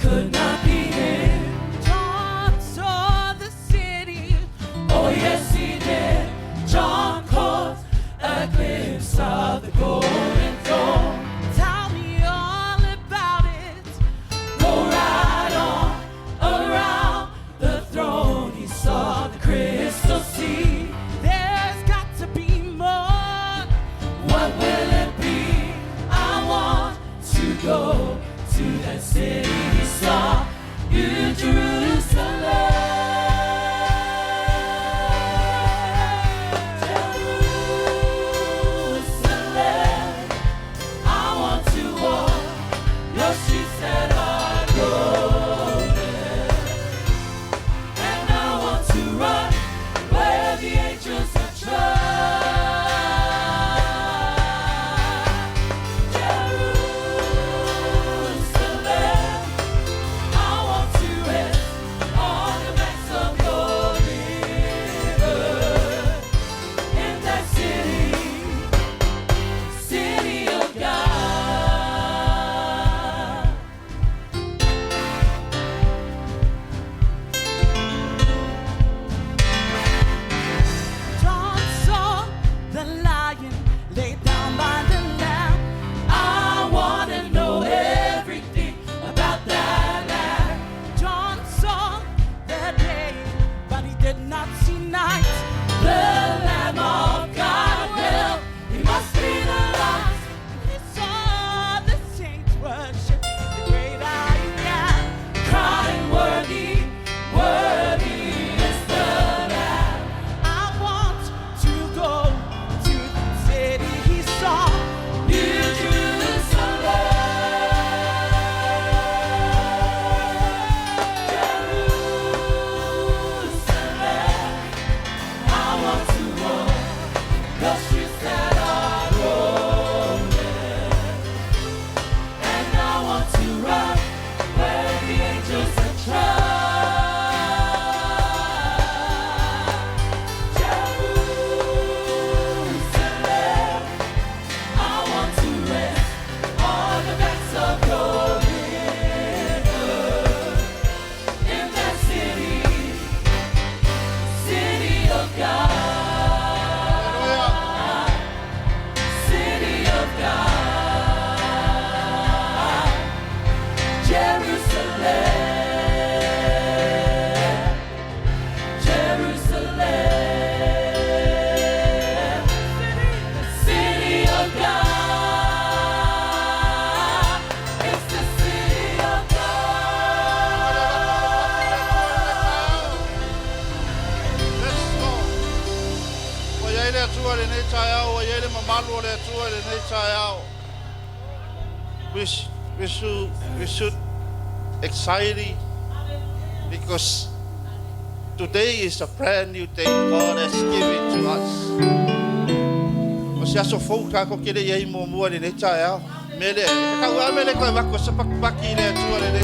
could not be hid. John saw the city. Oh yes he did. John caught a glimpse of the golden throne. Tell me all about it. Go right on around the throne. He saw the crystal sea. There's got to be more. What will it be? I want to go to that city he saw. New Jerusalem. We should excited because today is a brand new day God has given to us. O se aso fou ka ko kele ye mo mo ne chaya mele ka wa mele ko ba ko sa pakpaki le tuale le.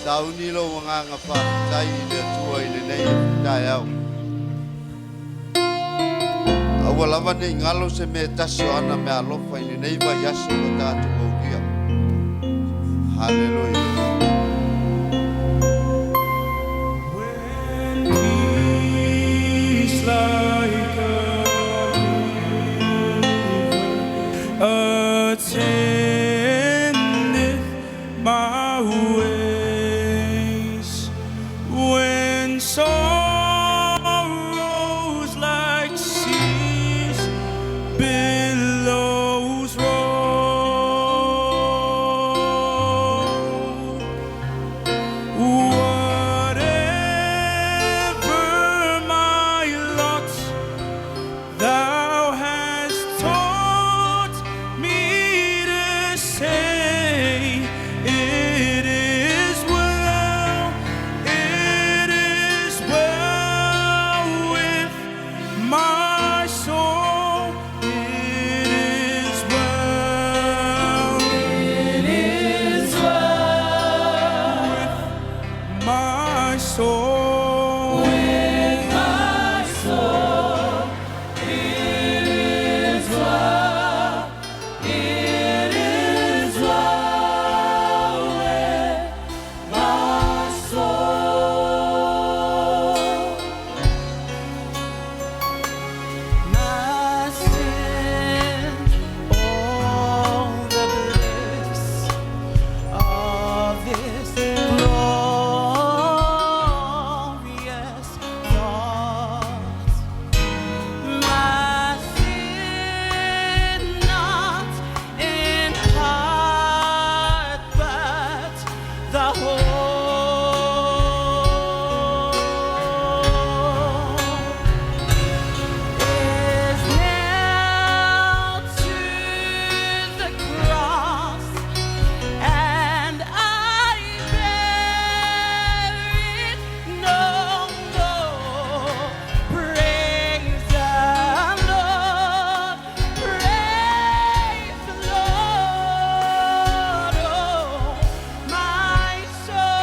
Sauni lo mga ngapa sai de tuai le nei tai au. Awala vane ngalo se me tasio ana me alofa ni nei va yasu o tatu o dia. Halleluiah. When peace like a river attendeth my ways, when sorrows like seas billows roll, whatever my lot, thou hast taught me to say, it is well with my soul, it is well with my soul, with my soul, it is well with my soul. My sin, all the bliss of this glorious thought. My sin, not in part, but the whole, is nailed to the cross, and I bear it no more. Praise the Lord, praise the Lord, oh my soul.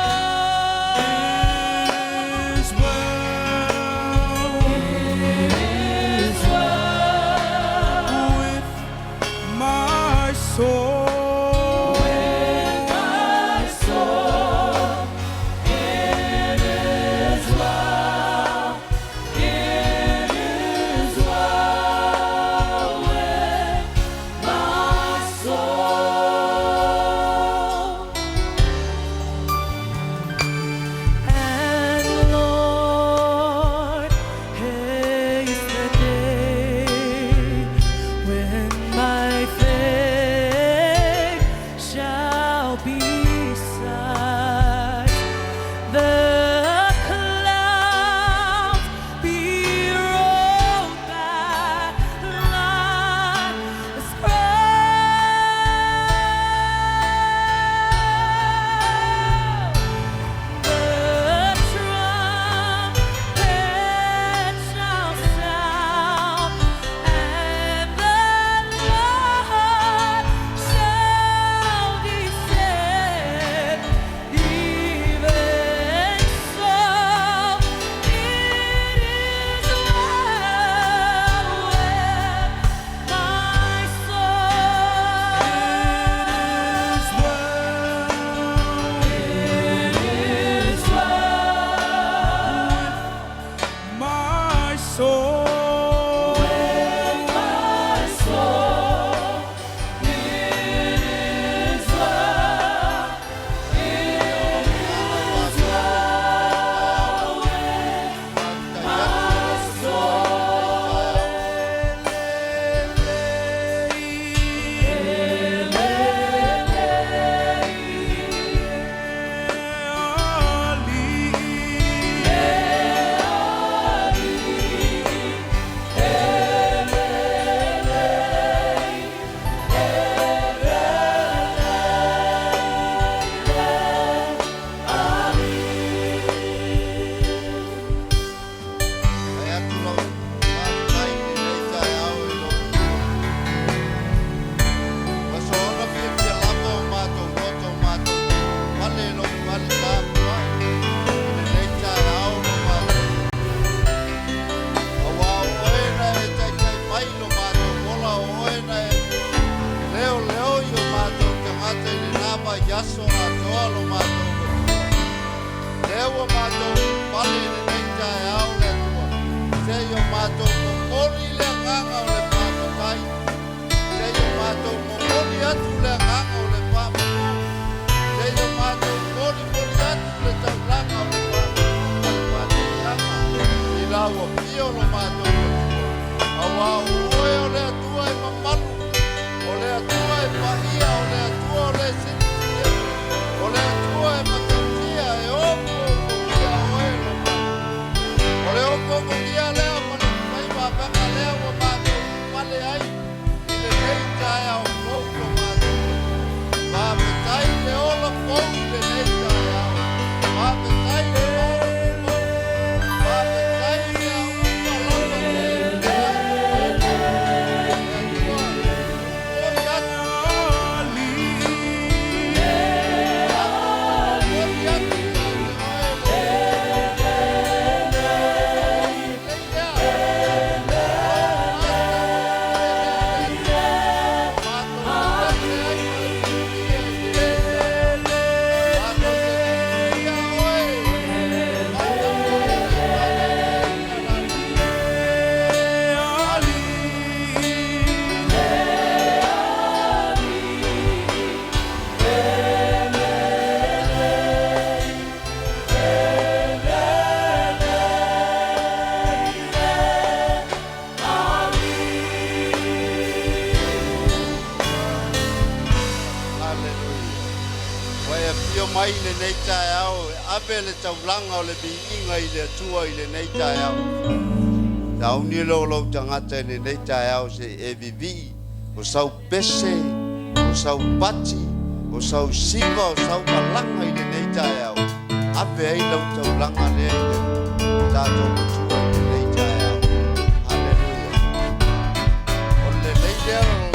tua mato pale le neita e au le tua. Te yo mato mokori le nganga o le pamatai. Te yo mato mokori atu le nganga o le pamatai. Te yo mato mokori atu le taulanga o le pamatai. I lawa pio lo mato o tua. Awa uoe o le atua e mamalu. O le atua e pahia o le atua o le sintia. O le atua e matatia e opo o kia oe lo mato. O le opo o kia leo mani mai wapaka leo o mato male ai. I le neita e au koko mato. Mapetai le ola kou le neita e au. Mapetai le ola kou. Mapetai le au upa lolo mai le neita e au, ape le taulanga o le biinga I le atua I le neita e au. Tau ni lo tangata le neita e au se e vivi, o sau pese, o sau pati, o sau siva, o sau malanga I le neita e au. Ape ai lau taulanga le e le tato matua I le neita e au. Halleluiah. O le neita e au.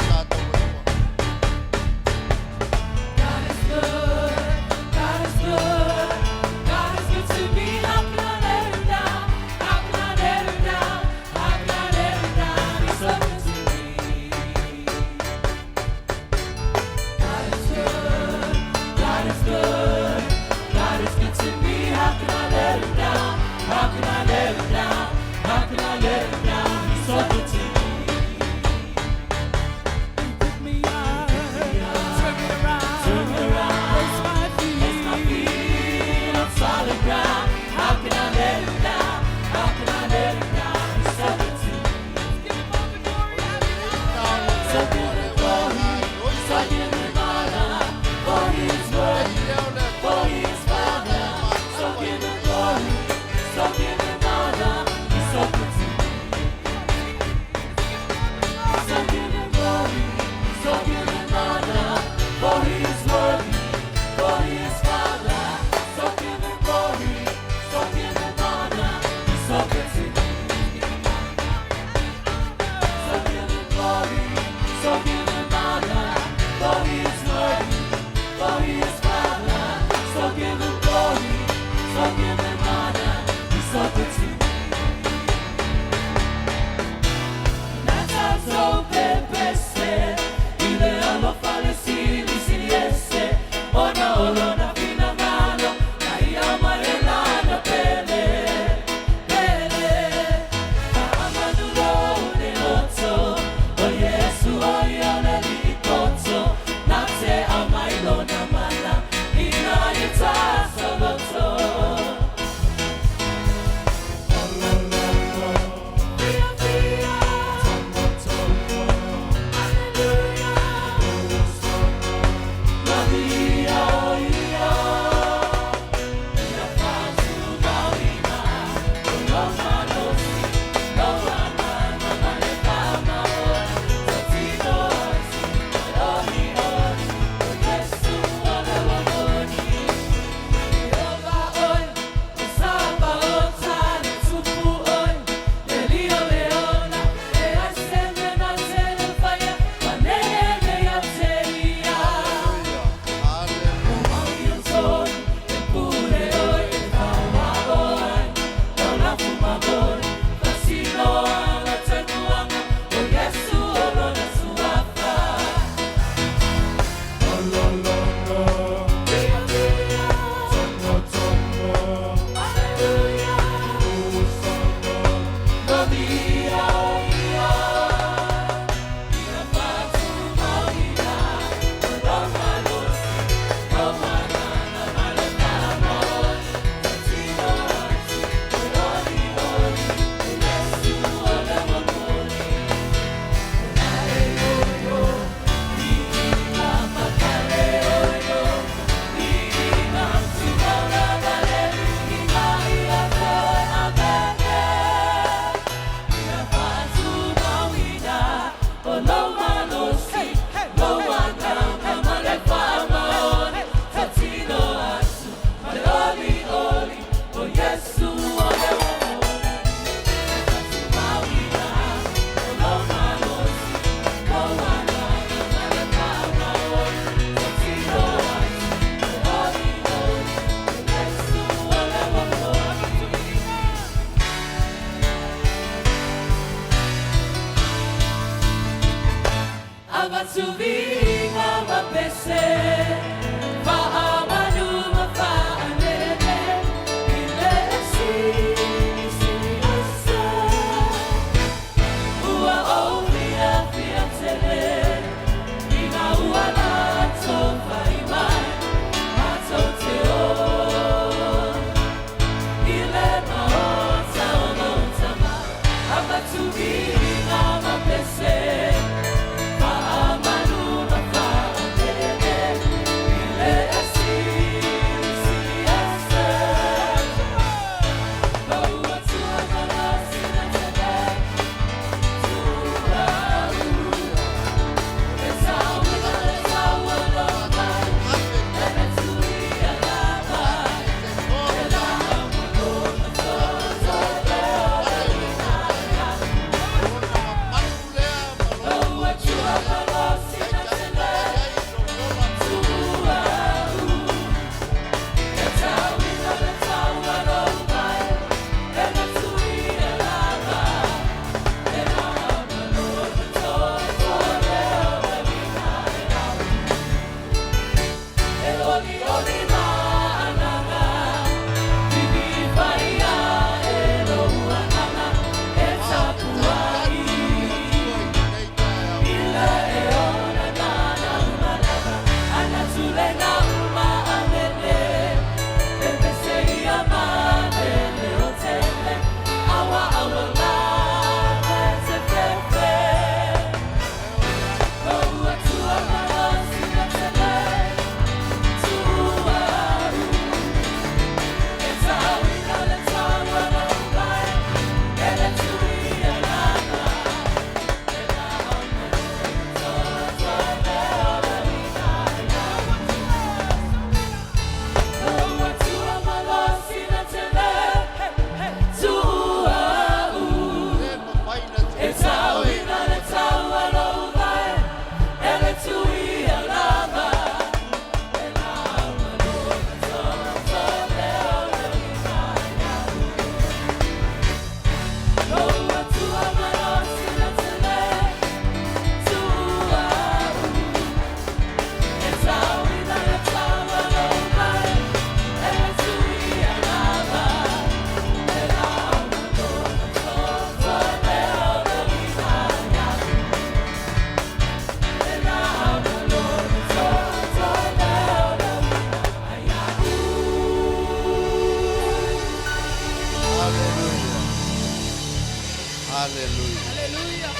Hallelujah.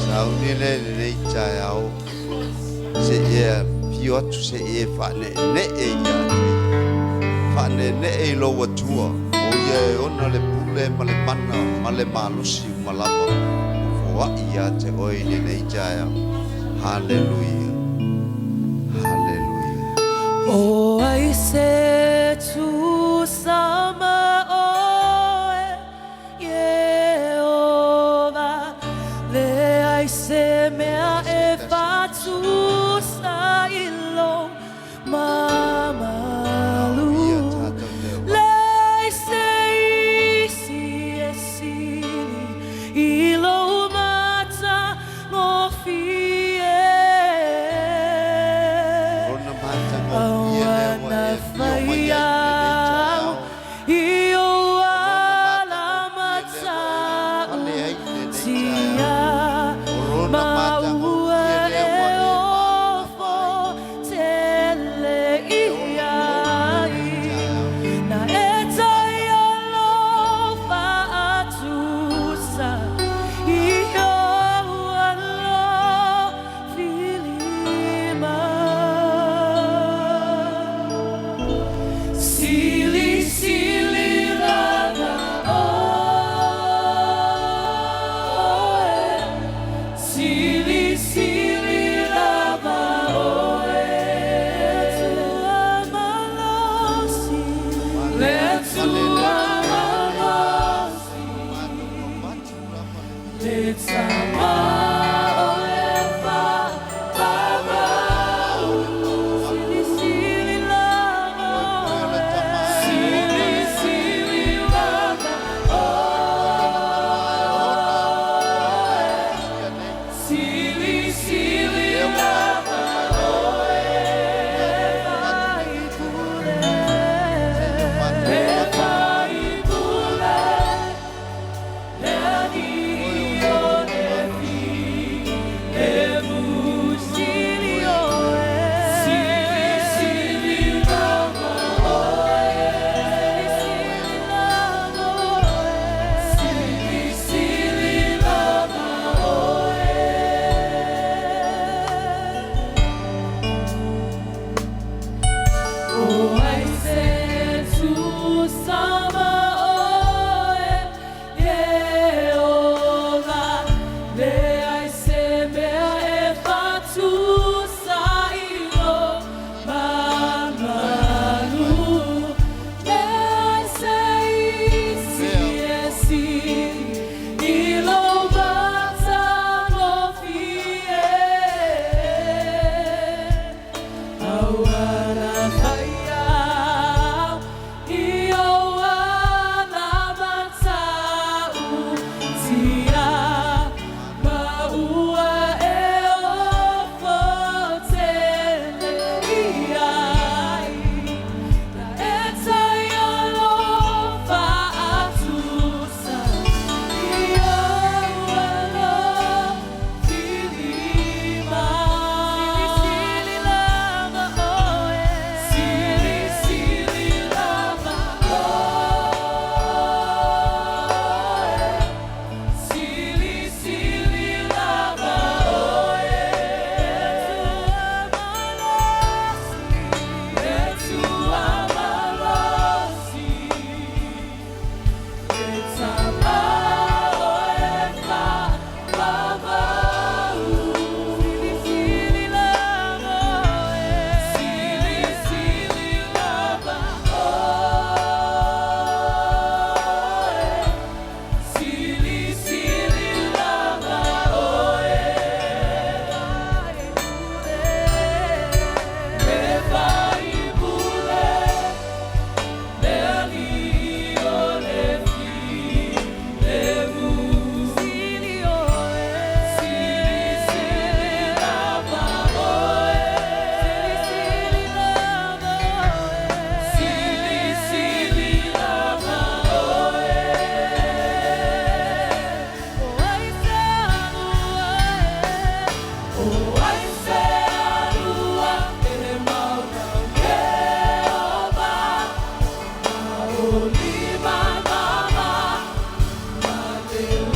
Sauni le chayao se ye piot se ye fane ne e ya fane ne e lo watua o ye ona le pule male mana male malusi malapa o ia te oi ne chayao. Hallelujah. Hallelujah. Oh, I say to Samoan, Jehovah, le I say mea e Fatu sa ilo mamalu. Le I say si e sili ilo mata mo fie. Awana faya iyo alamata tia maua eofo tele iai na etaya lofa atusa iyo alo filima. Sili, sili, lava, oe. Sili, sili, lava, oe. Tua malosi, le tua malosi, le tama oe fa, tama sili, sili, lava, oe. Sili, sili, lava, oe. Sili, sili, lava, oe. Vai pure, vai pure, le anio ne fi, le musili oe. Sili, sili, lava, oe. Sili, lava, oe. Sili, sili, lava, oe. Oh, I say to Samoan, Jehovah, le I say mea e Fatu sa ilo mamalu. Le I say si e si ilo mata no fie. Awana faya, iyo alamata utia, maua eofo tele iai, na etaya lofa atusa, iyo alo filima. Sili, lava, oe. Sili, sili, lava, oe. Sili, sili, lava, oe. Le tua malosi, le tama oe fa lava. Sili, sili, lava, oe. Sili, sili, lava, oe. Sili, sili, lava, oe. Vai pure, le anio ne fi, le musili oe. Sili, sili, lava, oe. Sili, sili, lava, oe. Sili, sili, lava, oe. Oh, I say alua, oh, I say alua, ele mauna Jehovah, maoli mama, malela.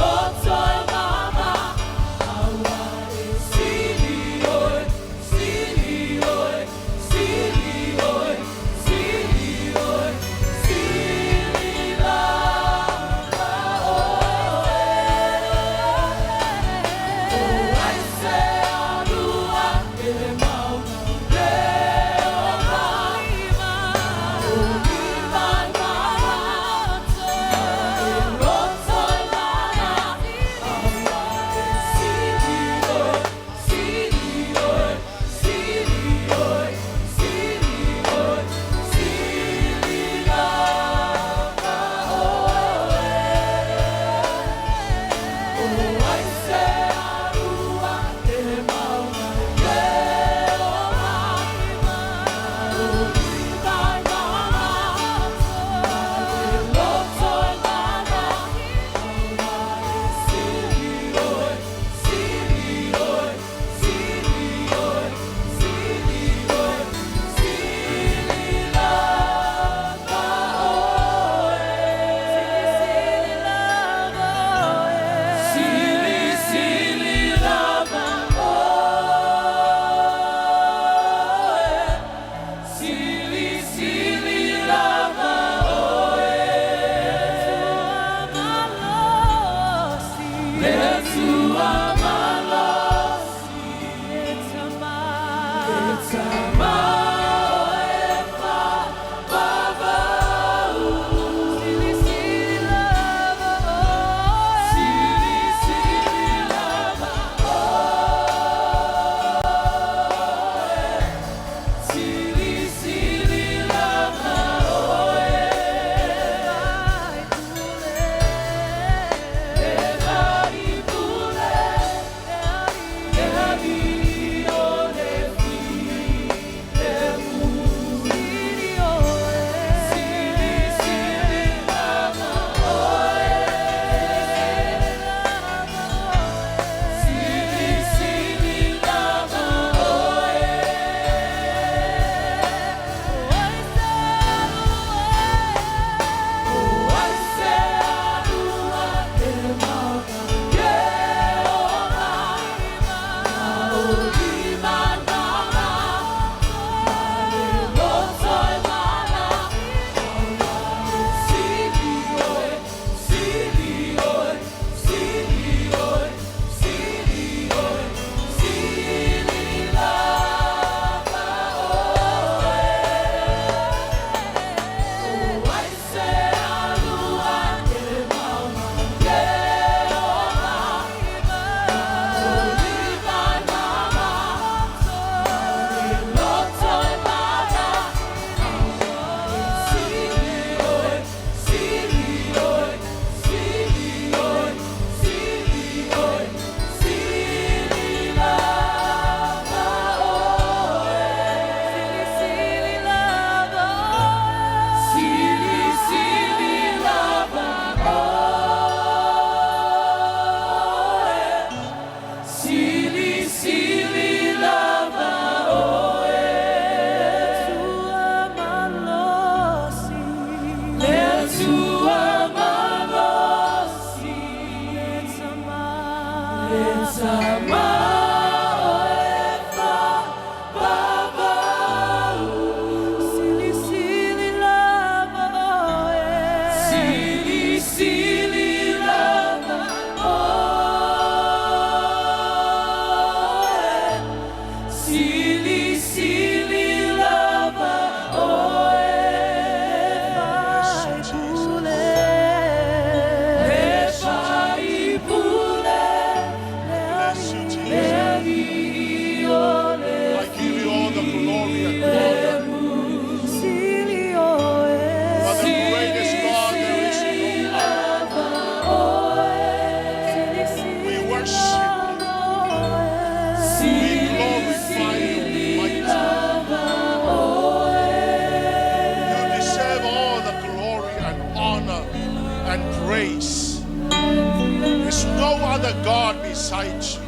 beside you.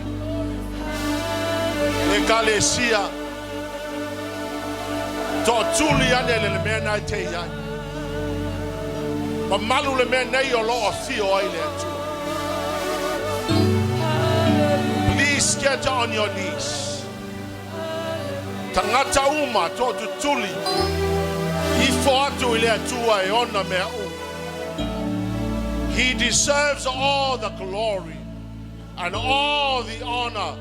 Ekalesia. Totuli ane le mena te ya. Mamalu le mena yo lo fi oile tu. Please get on your knees. Tangata uma to tuli. Ifo atu ile tua e ona me u. He deserves all the glory and all the honor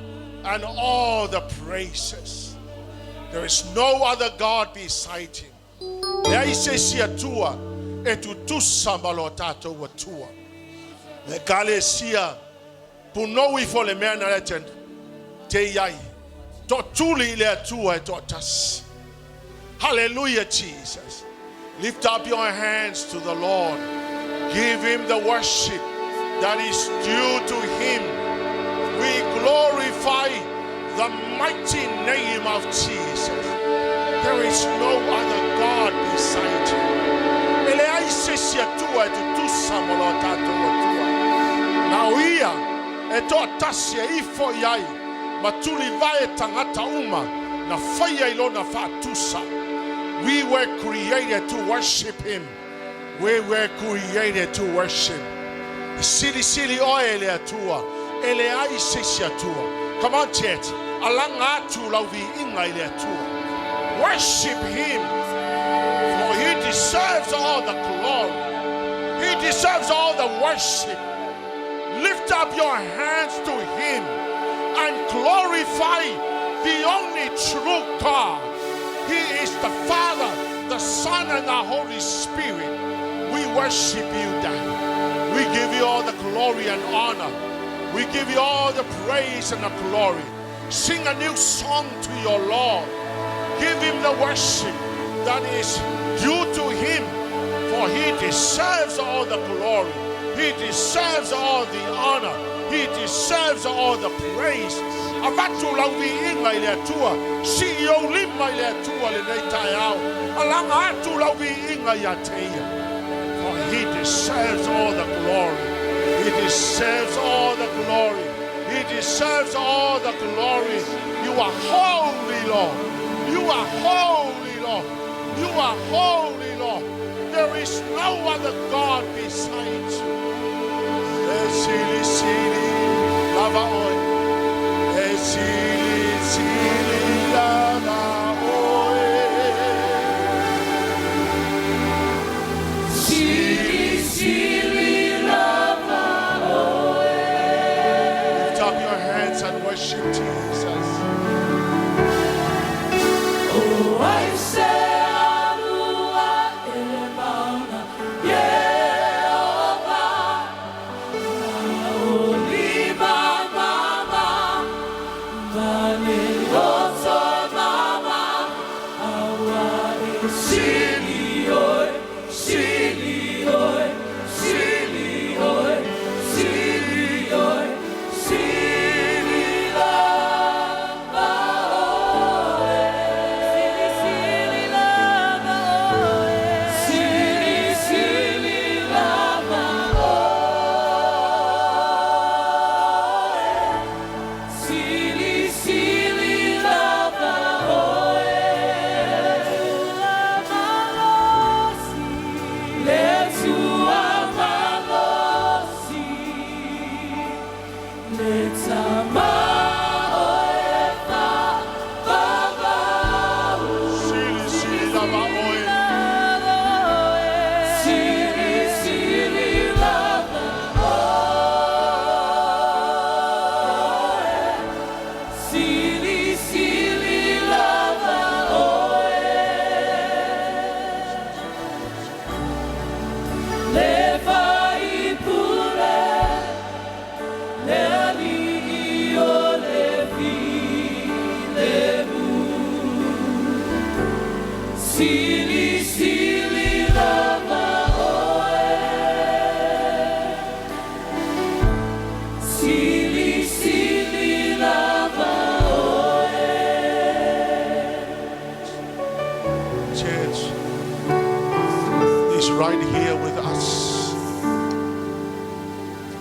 and all the praises. There is no other God beside him. Le sia tua e tu sambalotato watua. Le kalesia puno ifo le mena legend te yai. Totuli le tua e totas. Hallelujah, Jesus. Lift up your hands to the Lord. Give him the worship that is due to him. We glorify the mighty name of Jesus. There is no other God beside him. Now here, etotasia ifo yai matuli vae tangata uma na faya ilona fatusa. We were created to worship him. We were created to worship. Sili oile atua, ele aisesi atua. Come on, church. Alanga tu lauvi inga ile atua. Worship him, for he deserves all the glory. He deserves all the worship. Lift up your hands to him and glorify the only true God. He is the Father, the Son, and the Holy Spirit. We worship you, Daddy. We give you all the glory and honor. We give you all the praise and the glory. Sing a new song to your Lord. Give him the worship that is due to him, for he deserves all the glory. He deserves all the honor. He deserves all the praise. Avatu lauvi inga ile atua, si yo lima ile atua le neitai au. Alanga atu lauvi inga ya teia. For he deserves all the glory. He deserves all the glory. He deserves all the glory. You are holy, Lord. You are holy, Lord. You are holy, Lord. There is no other God beside you. Esili, sili, lava oil. Esili, sili, lava oil. Sili, sili, lava oil. Lift up your hands and worship Jesus. Oh, I say.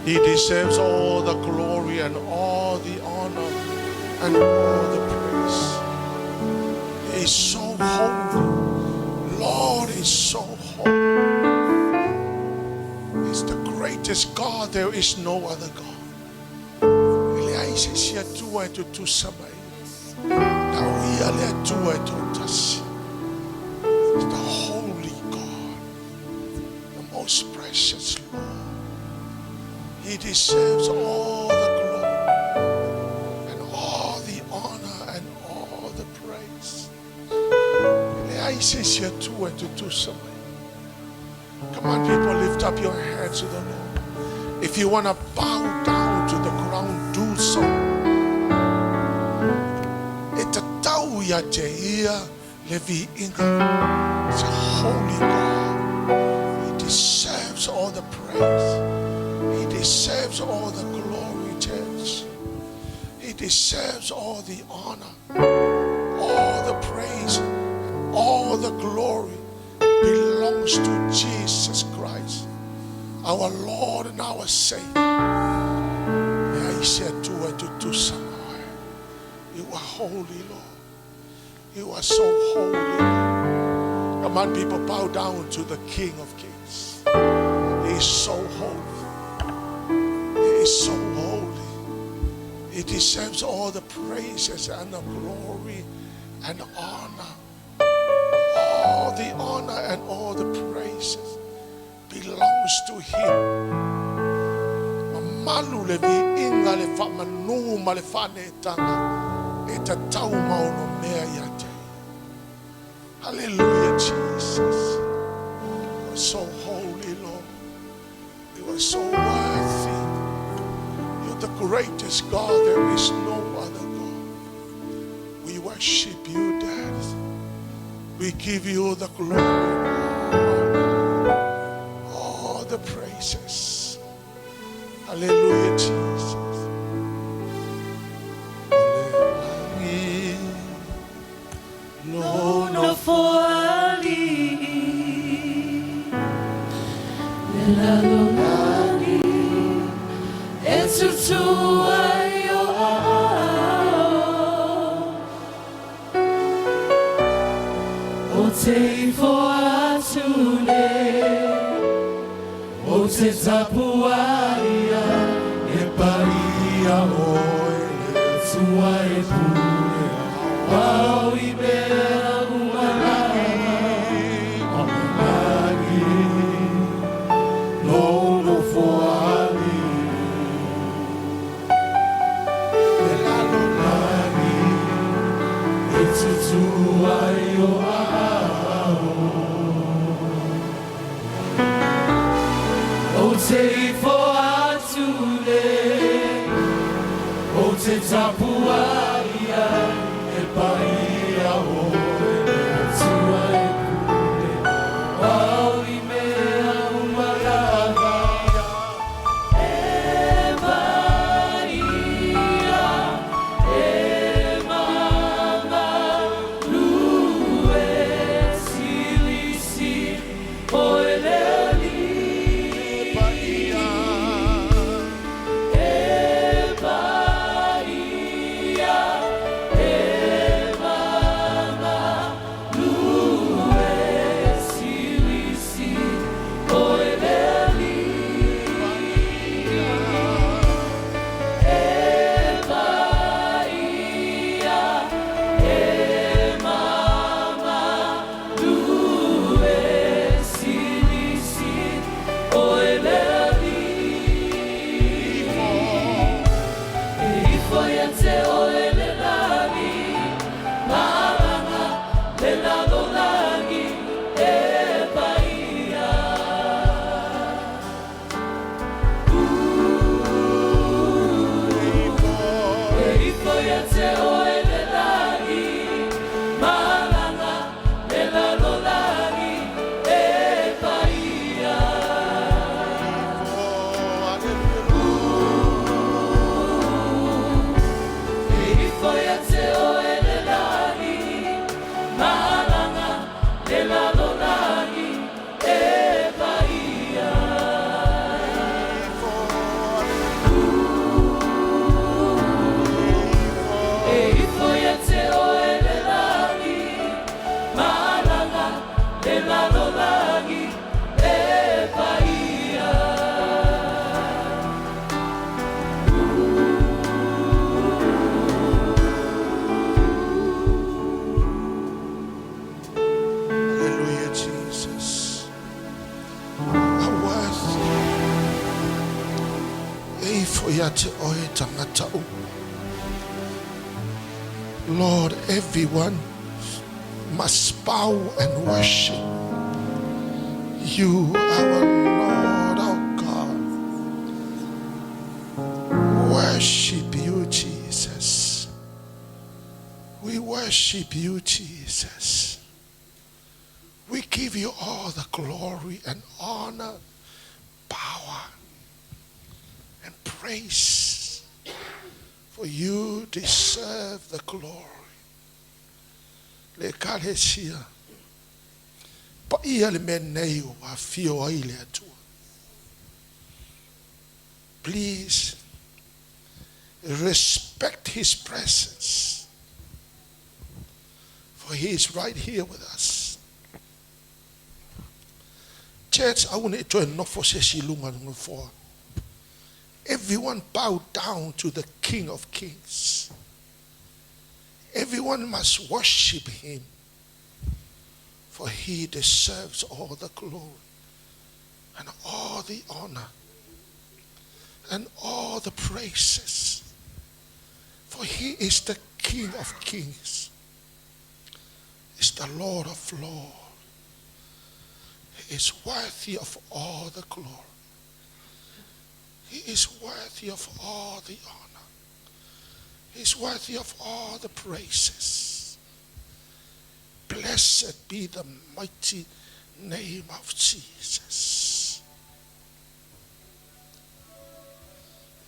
He deserves all the glory and all the honor and all the praise. He is so holy. Lord is so holy. He's the greatest God. There is no other God. He's the holy God, the most precious Lord. He deserves all the glory and all the honor and all the praise. Come on, people, lift up your hands to the Lord. If you want to bow down to the ground, do so. It's a holy God. He deserves all the praise. He deserves all the glory, church. He deserves all the honor, all the praise, all the glory belongs to Jesus Christ, our Lord and our Savior. He said to somewhere, you are holy, Lord. You are so holy, Lord. Come on, people, bow down to the King of Kings. He is so holy. He is so holy. He deserves all the praises and the glory and honor. All the honor and all the praises belongs to Him. Mamalu levi inga le fa manu ma le fa ne tanga e ta tau mauno mea ia te. Hallelujah, Jesus. You are so holy, Lord. You are so worthy. You're the greatest God. There is no other God. We worship you, Dad. We give you the glory, all the praises. Hallelujah, Jesus. No, no, for Ali. Lelalolani. It's a Say for today, oh, Tezapuaia, Epaia, oh, Suaipure, oh, Ibera, Umanagi, no, no, for Ali, Lelalolani, it's a Suaio. Say for today, oh, Tezapuaia, Epaia, oh, Suaipure, oh, Imea, Umalagaya, Epaia, Emama, Lue, Silisi, Oele. Epaia, Lord, everyone must bow and worship you, our Lord, our God. Worship you, Jesus. We worship you, Jesus. We give you all the glory and honor, power, and praise. For you deserve the glory. Le kalesia. Pa ia le menei wa fio ai le atua. Please respect his presence. For he is right here with us. Church, I want to enough for everyone bow down to the King of Kings. Everyone must worship him, for he deserves all the glory and all the honor and all the praises. For he is the King of Kings. Is the Lord of Lords. He is worthy of all the glory. He is worthy of all the honor. He is worthy of all the praises. Blessed be the mighty name of Jesus.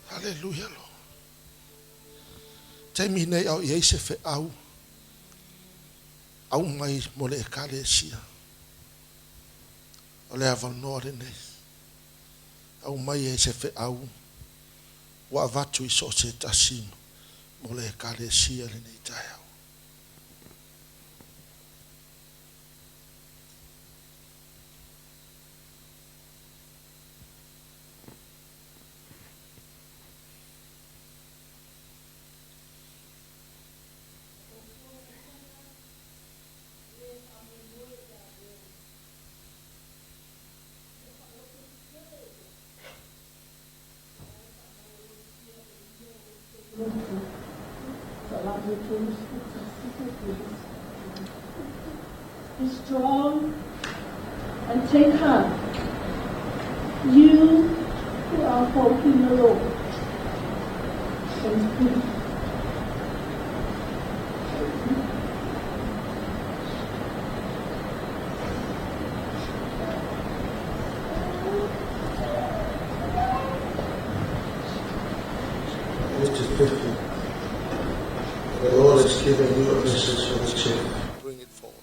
Hallelujah, Lord. Taimine au Yesu au. Au mai mole ekalesia. Ole avanore ne. Au mai Yesu au. Wa vatu iso se tasino. Mole ekalesia le nei tai au. Be strong and take heart, you who are hoping the Lord, and peace. The Lord has given you a message for the church. Bring it forth.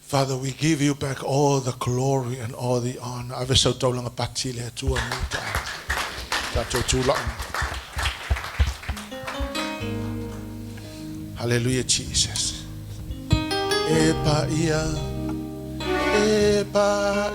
Father, we give you back all the glory and all the honor. Ave so taulang pati le tua muta. Tato tulang. Hallelujah, Jesus. Epa ia, epa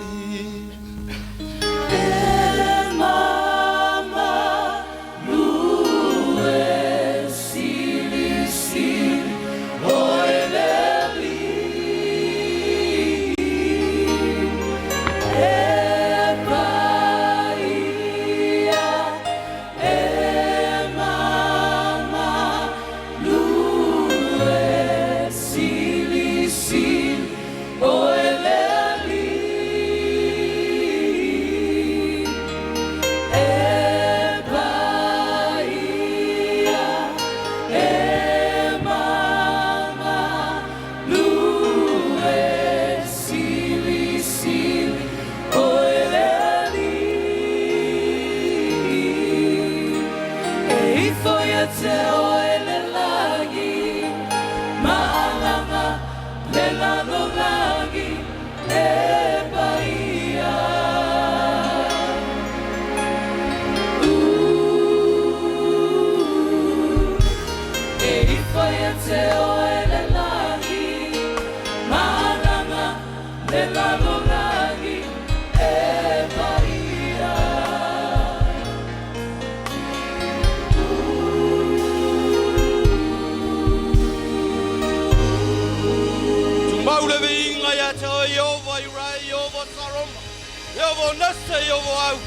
Yo vo nasa yo vo au.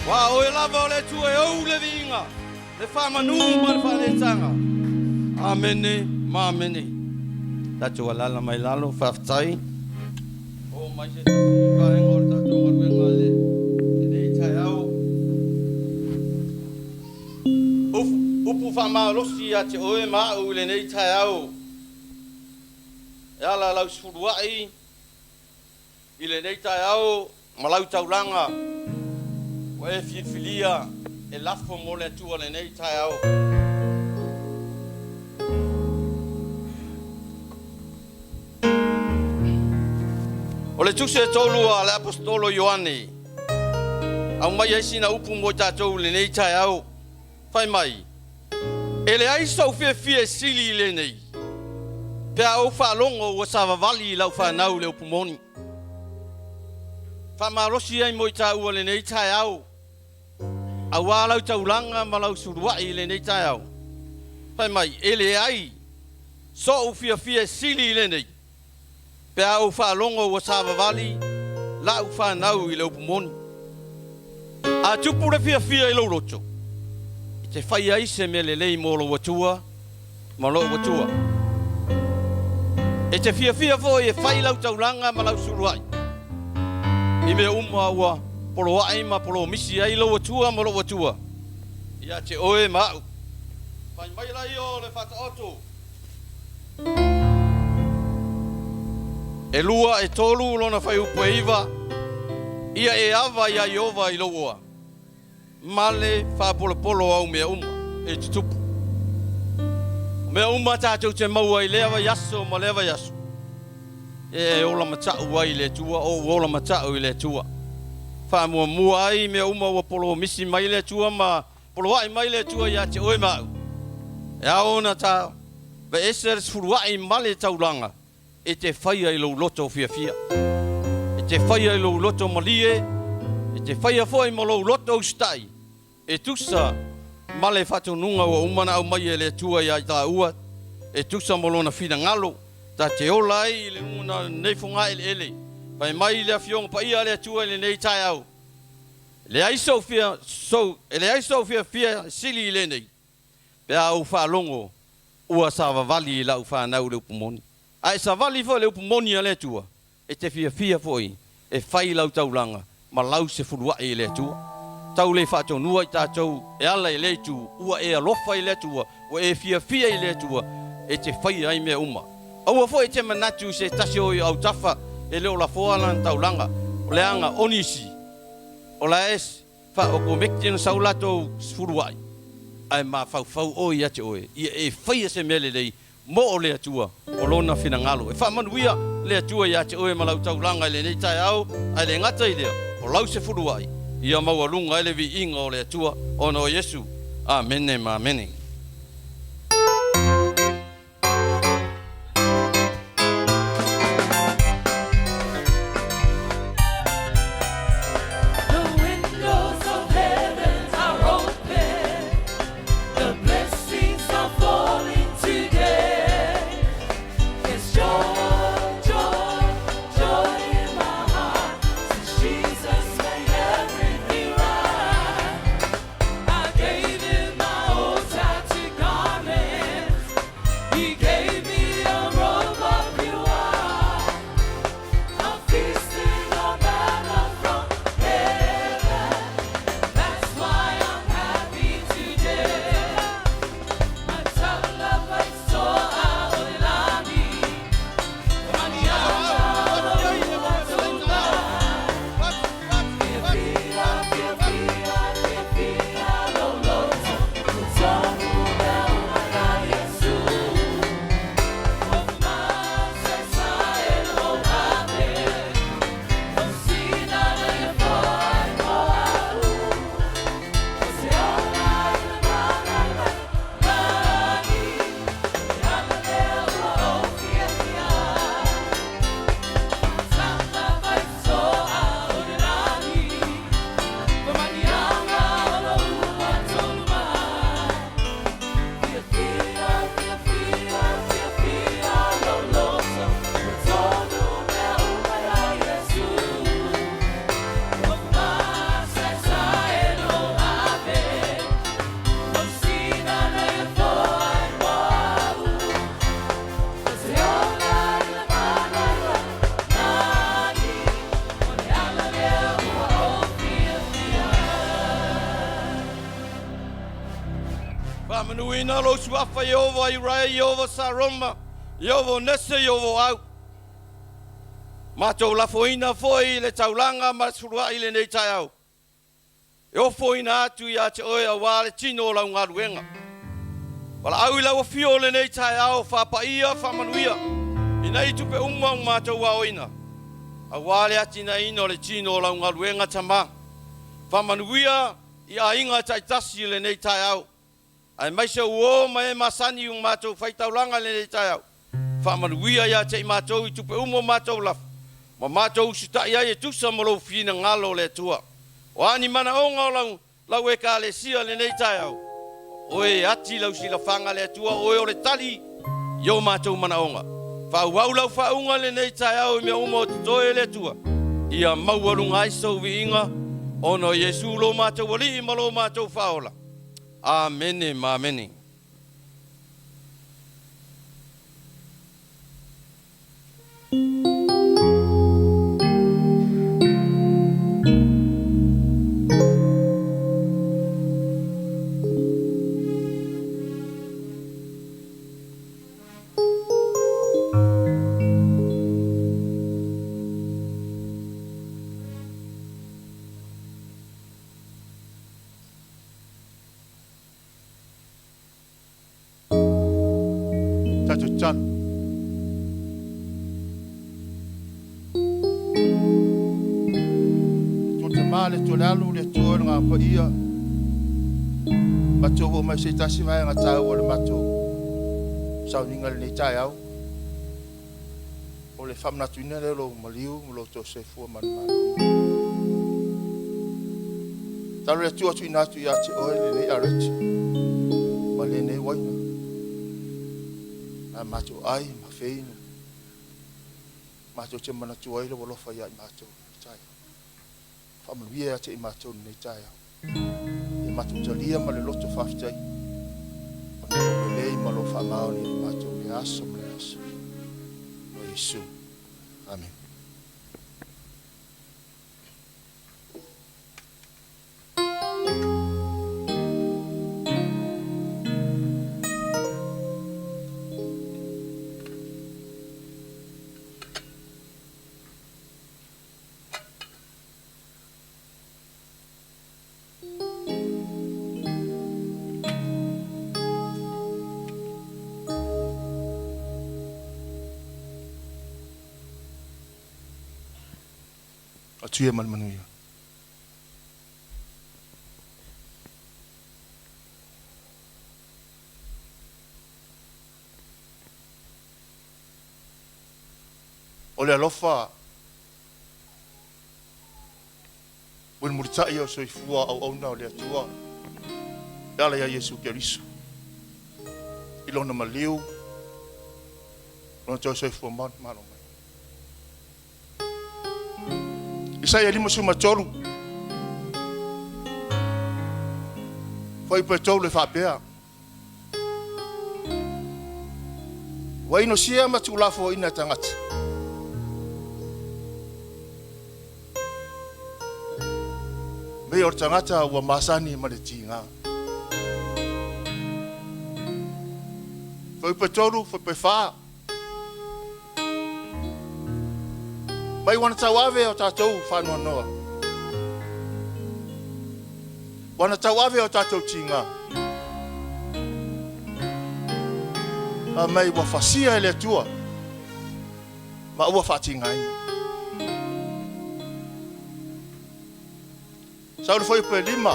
Wa o lava le tu e o le vinga. Le fa manu ma le fa le tanga. Amene, mamene. Tatu alala mai lalo faftai. O mai se ka ngor tatu ngor ngale. Nei tai au. Upu fa ma losi ate o e ma o le nei tai au. Ala lau suruai. Ile nei tai au malau taulanga. Wa e filia e lafo mo le tua le nei tai au. O le tuse tolu a le apostolo Ioane. Au mai ai sina upu mo tatou le nei tai au. Fai mai. Ele ai sau fie sili le nei. Pea au whalongo wa savavali lau whanau le upumoni. Whamarosi ai mo i tā ua le nei tai au. A wālau taulanga ma lau suruai le nei tai au. Pai mai, ele ai. So u fia sili le nei. Pea au whalongo wa savavali lau whanau i le upumoni. A tupure fia i lau roto. I te whai ai se me le lei mo lo watua. Ma lo watua. E te fia fo e whai lau taulanga ma lau suruai. I me ua polo ai ma polo misi ai lo watua ma lo watua. Ia te oe mau. Pai mai lai o le whata oto. E lua e tolu lona whai upo iwa. Ia e awa ia iova i loa. Male whapolo au mea E te tupu. Mea tātou te maua i lewa yaso ma lewa yaso. E ola matau ai le tua, o ola matau i le tua. Mua ai mea ua polo misi mai le tua, ma polo ai mai le tua ia te oe mau. E aona tā, ve eser furuai male tauranga, e te whaia i lou loto fia. E te whaia i lou loto malie, e te whaia foi ma lou loto stai. E tusa, male fatu nunga o umana au mai e le tua ia i tā ua, e tusa molona fina ngalo, ta te ola ai le una neifunga ele. Pai mai le afionga pa ia le tua le nei tai au. Le ai sofia sili le nei. Pe au whalongo ua savavali la u whanau le upumoni. Ai savali fo le upumoni a le tua. E te fia foi. E whai lau taulanga. Ma lau se furuai le tua. Tau le whato nua i tātou. E ala i le tu. Ua e alofa i le tua. Ua e fia i le tua. E te whai ai mea uma. Aua foi te manatu se tasi o i au tafa. E leo la foalan taulanga. O le anga onisi. O la es. Fa o ko mekten saulato furuai. Ai ma fau o ia te oe. Ia e whaia se mele lei. Mo o le atua. O lona fina ngalo. E wha manuia le atua ia te oe malau taulanga le nei tai au. Ai le ngata i lea. O lau se furuai. Ia maua ele vi inga o le atua. O no Yesu. Amene ma amene. I gave him my whole time. Whamanuina lo suafa Yehova Uriah Yehova Saroma Yehova Nessa Yehova au. Matou lafoina foi le taulanga masurua ile nei tai au. Eo foina atu ia te oe a wale tino lau ngaruenga. Wala au ila wafio le nei tai au whapaia whamanuia. Ina i tupe umwa matou wa oina. A wale atina ino le tino lau ngaruenga tama. Whamanuia i a inga taitasi le nei tai au. Ai maise uo mai masani yung matou whaitaulanga le nei tai au. Whamanuia ia te i matou i tupe umwa matou lafu. Ma matou suta ia e tusa malo fina ngalo le tua. O ani mana onga lau e ka le sia le nei tai au. Oe ati lau sila whanga le tua oe o le tali. Yo matou mana onga. Whau lau whaunga le nei tai au mea uma o toe le tua. Ia mauarunga aiso vi inga. Ono Yesu lo matou wali malo matou whaola. Amene ma amene. Chan. Tu te male tu lalu le tu nga pa ia. Macho ho mai se tasi vai nga tau o le macho. Sau ninga le tai au. O le famna tuina le lo maliu lo to se fu man man. Talu le tu ina tu ia te o le arete. Ma le ne waina. A macho ai ma feino. Macho te mana tu ai lo lo fa ia macho tai. Familia te macho nei tai. E macho jalia ma le loto faftai. Ma le lei ma lo fa mau ni macho le aso. O Yesu. Amen. Atuia manuia. O le alofa wen muritai o soifua au auna o le atua. Ala ia Yesu Keriso. Ilona maliu. Lona tau soifua mano. Isaia lima suma toru. Foi petou le fapea. Waino sia matulafo ina tangata. Me or tangata wa masani maletinga. Foi petoru foi pefa. Mai wana tawave o tatou whanua noa. Wana tawave o tatou tinga. A mai wa fasia ele tua. Ma ua fatinga ina. Saulu foi pe lima.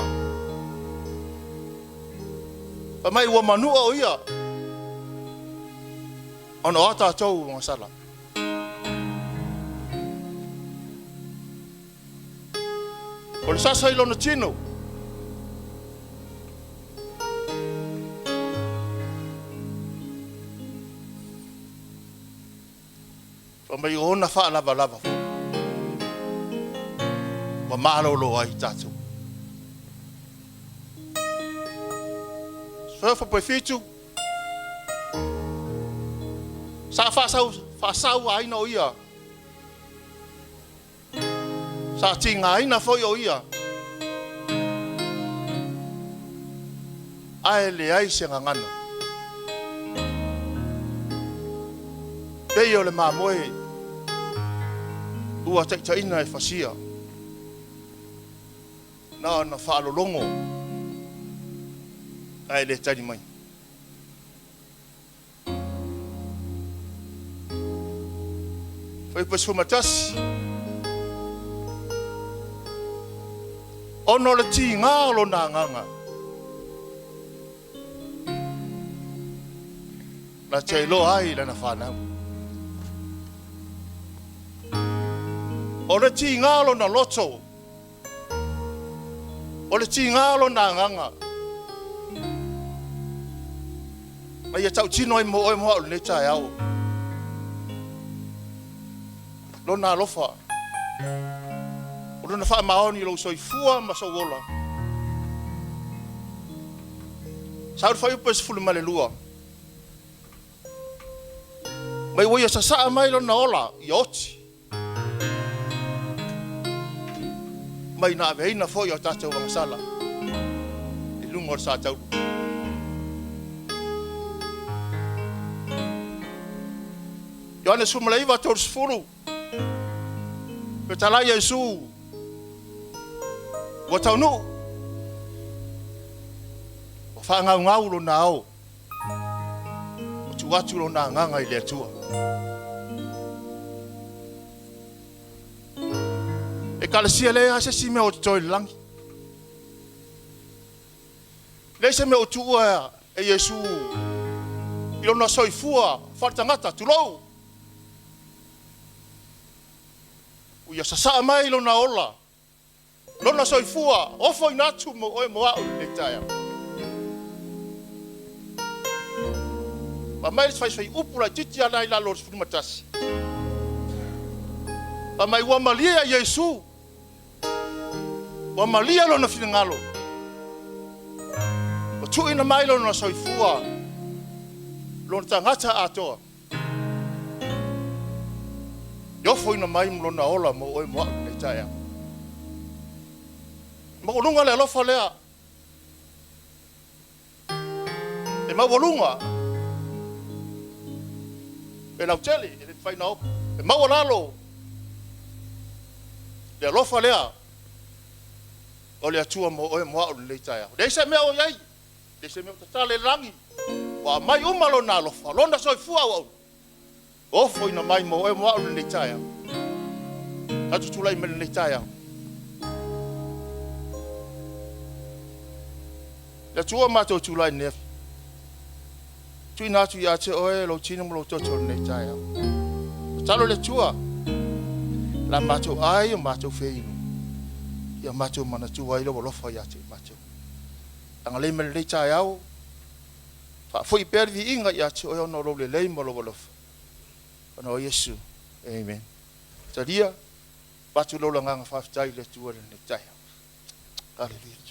A mai ua manua o ia. Ono o tatou ngasala. O le sasa ilona tino. Mai ona fa lava. Wa malo lo ai tatu. Fa po fitu. Sa fa sau ai no ia. Sa tinga ina foi o ia. Ai le ai se ngangana. Pei o le mamoe. Ua taitaina e fasia. Na whaalolongo. Ai le tani mai. Whai pasu matasi. Ono le ti ngalo na nganga. Na te lo ai lana whanau. O le ti ngalo na loto. O le ti ngalo na nganga. Mai e tau tino ai mo o le tai au. Lo na lofa. O le na wha maoni lo soifua ma sowola. Saur whai upes fulu male lua. Mai woi sa sa mai lo na ola i oti. Mai na veina foi o tātou wangasala. I lungo o sa tau. Ioane sumalaiva tors furu. Pe talai Yesu. Wa taunu. O fa ngau lo na o. O tuatu lo na nganga i le tua. E kalasia le ase si me o toi langi. Le se me o tua e Yesu. Ilo na soifua fatangata tulou. O ia sasa mai lo na ola. Lo na soifua ofo inatu mo o moa o le taia. Ma mai fai upura titi ana ila lo sfu matasi. Pa mai wa malia Yesu. Wa malia lo na finangalo. O tu ina mai lo na soifua. Lo tangata atoa. Yo foi na mai lo na ola mo o mo le taia. Mo lunga le lo falea. E ma volunga. E Lafaitele e fai na op. E ma volalo. Le lo falea. O le atua mo o mo le taia. De se me o yai. De se me tale rangi. Wa mai umalo na lo fa. Londa soifua o. O foi na mai mo e mo le taia. Atu tulai me le taia. Le tua ma to tulai ne. Tu ina tu ya te oe lo tino mo to to le taia. Talo le tua. La ma to ai ma to feino. Ya ma to mana tu ai lo lo fa ya te ma to. Anga le me le taia o. Fa foi perdi inga ya te oe no lo le mo lo lo. No Yesu. Amen. Tadia patu lo langa fa tai le tua le tai. Halleluiah.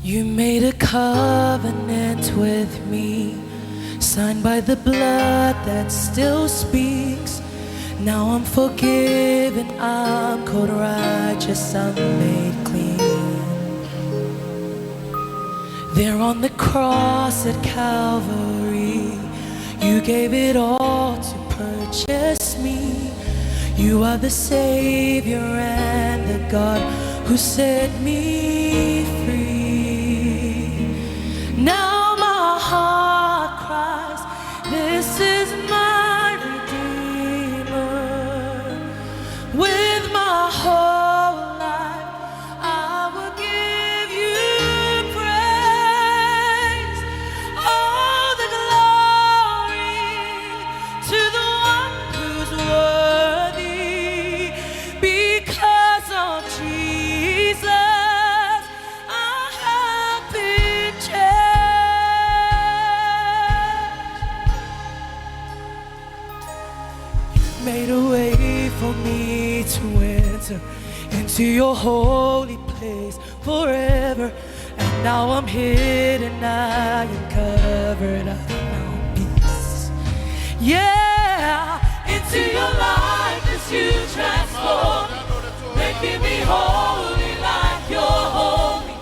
You made a covenant with me, signed by the blood that still speaks. Now I'm forgiven, I'm called righteous, I'm made clean. There on the cross at Calvary, you gave it all to purchase me. You are the Savior and the God who set me free. Now my heart cries, this is my Redeemer. With my whole life I will give you praise. All the glory to the one who's worthy. Because of Jesus I have been changed. Made a way for me to enter into your holy place forever Now I'm hidden, I am covered, I found peace. Yeah, into your life as you transform, making me holy like you're holy.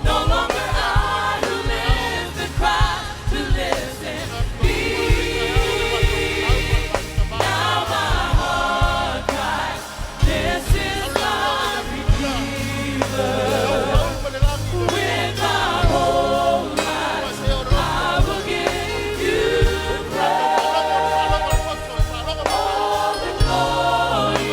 No longer I who live, but Christ who lives in me. Now my heart cries, this is my Redeemer. With my whole life, I will give you praise. All the glory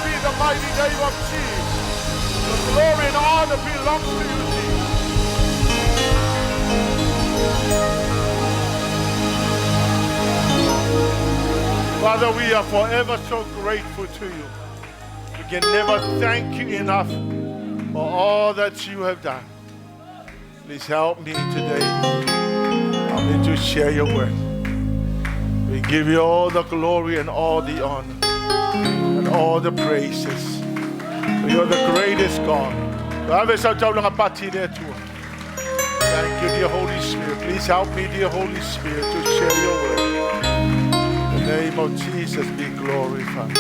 be the mighty name of Jesus. The glory and honor belongs to you, Jesus. Father, we are forever so grateful to you. We can never thank you enough for all that you have done. Please help me today. Help me to share your word. We give you all the glory and all the honor and all the praises. You are the greatest God. Thank you, dear Holy Spirit. Please help me, dear Holy Spirit, to share your word. In the name of Jesus be glorified.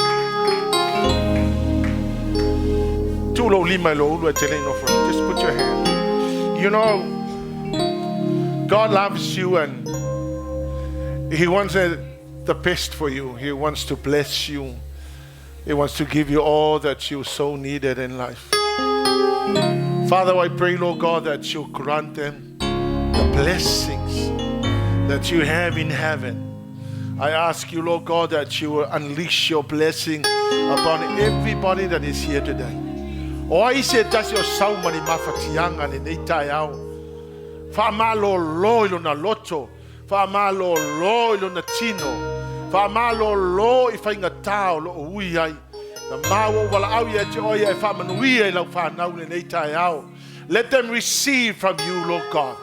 Just put your hand. You know, God loves you and He wants the best for you. He wants to bless you. He wants to give you all that you so needed in life. Father, I pray, Lord God, that you grant them the blessings that you have in heaven. I ask you, Lord God, that you will unleash your blessing upon everybody that is here today. O ai se tasi o sauma ni mafatianga ni neitai au. Whamalo lo ilo na loto. Whamalo lo ilo na tino. Whamalo lo I whainga tau lo o ui ai. Na mawo wala au ia te oia e whamanuia I lau whanau ni neitai au. Let them receive from you, Lord God.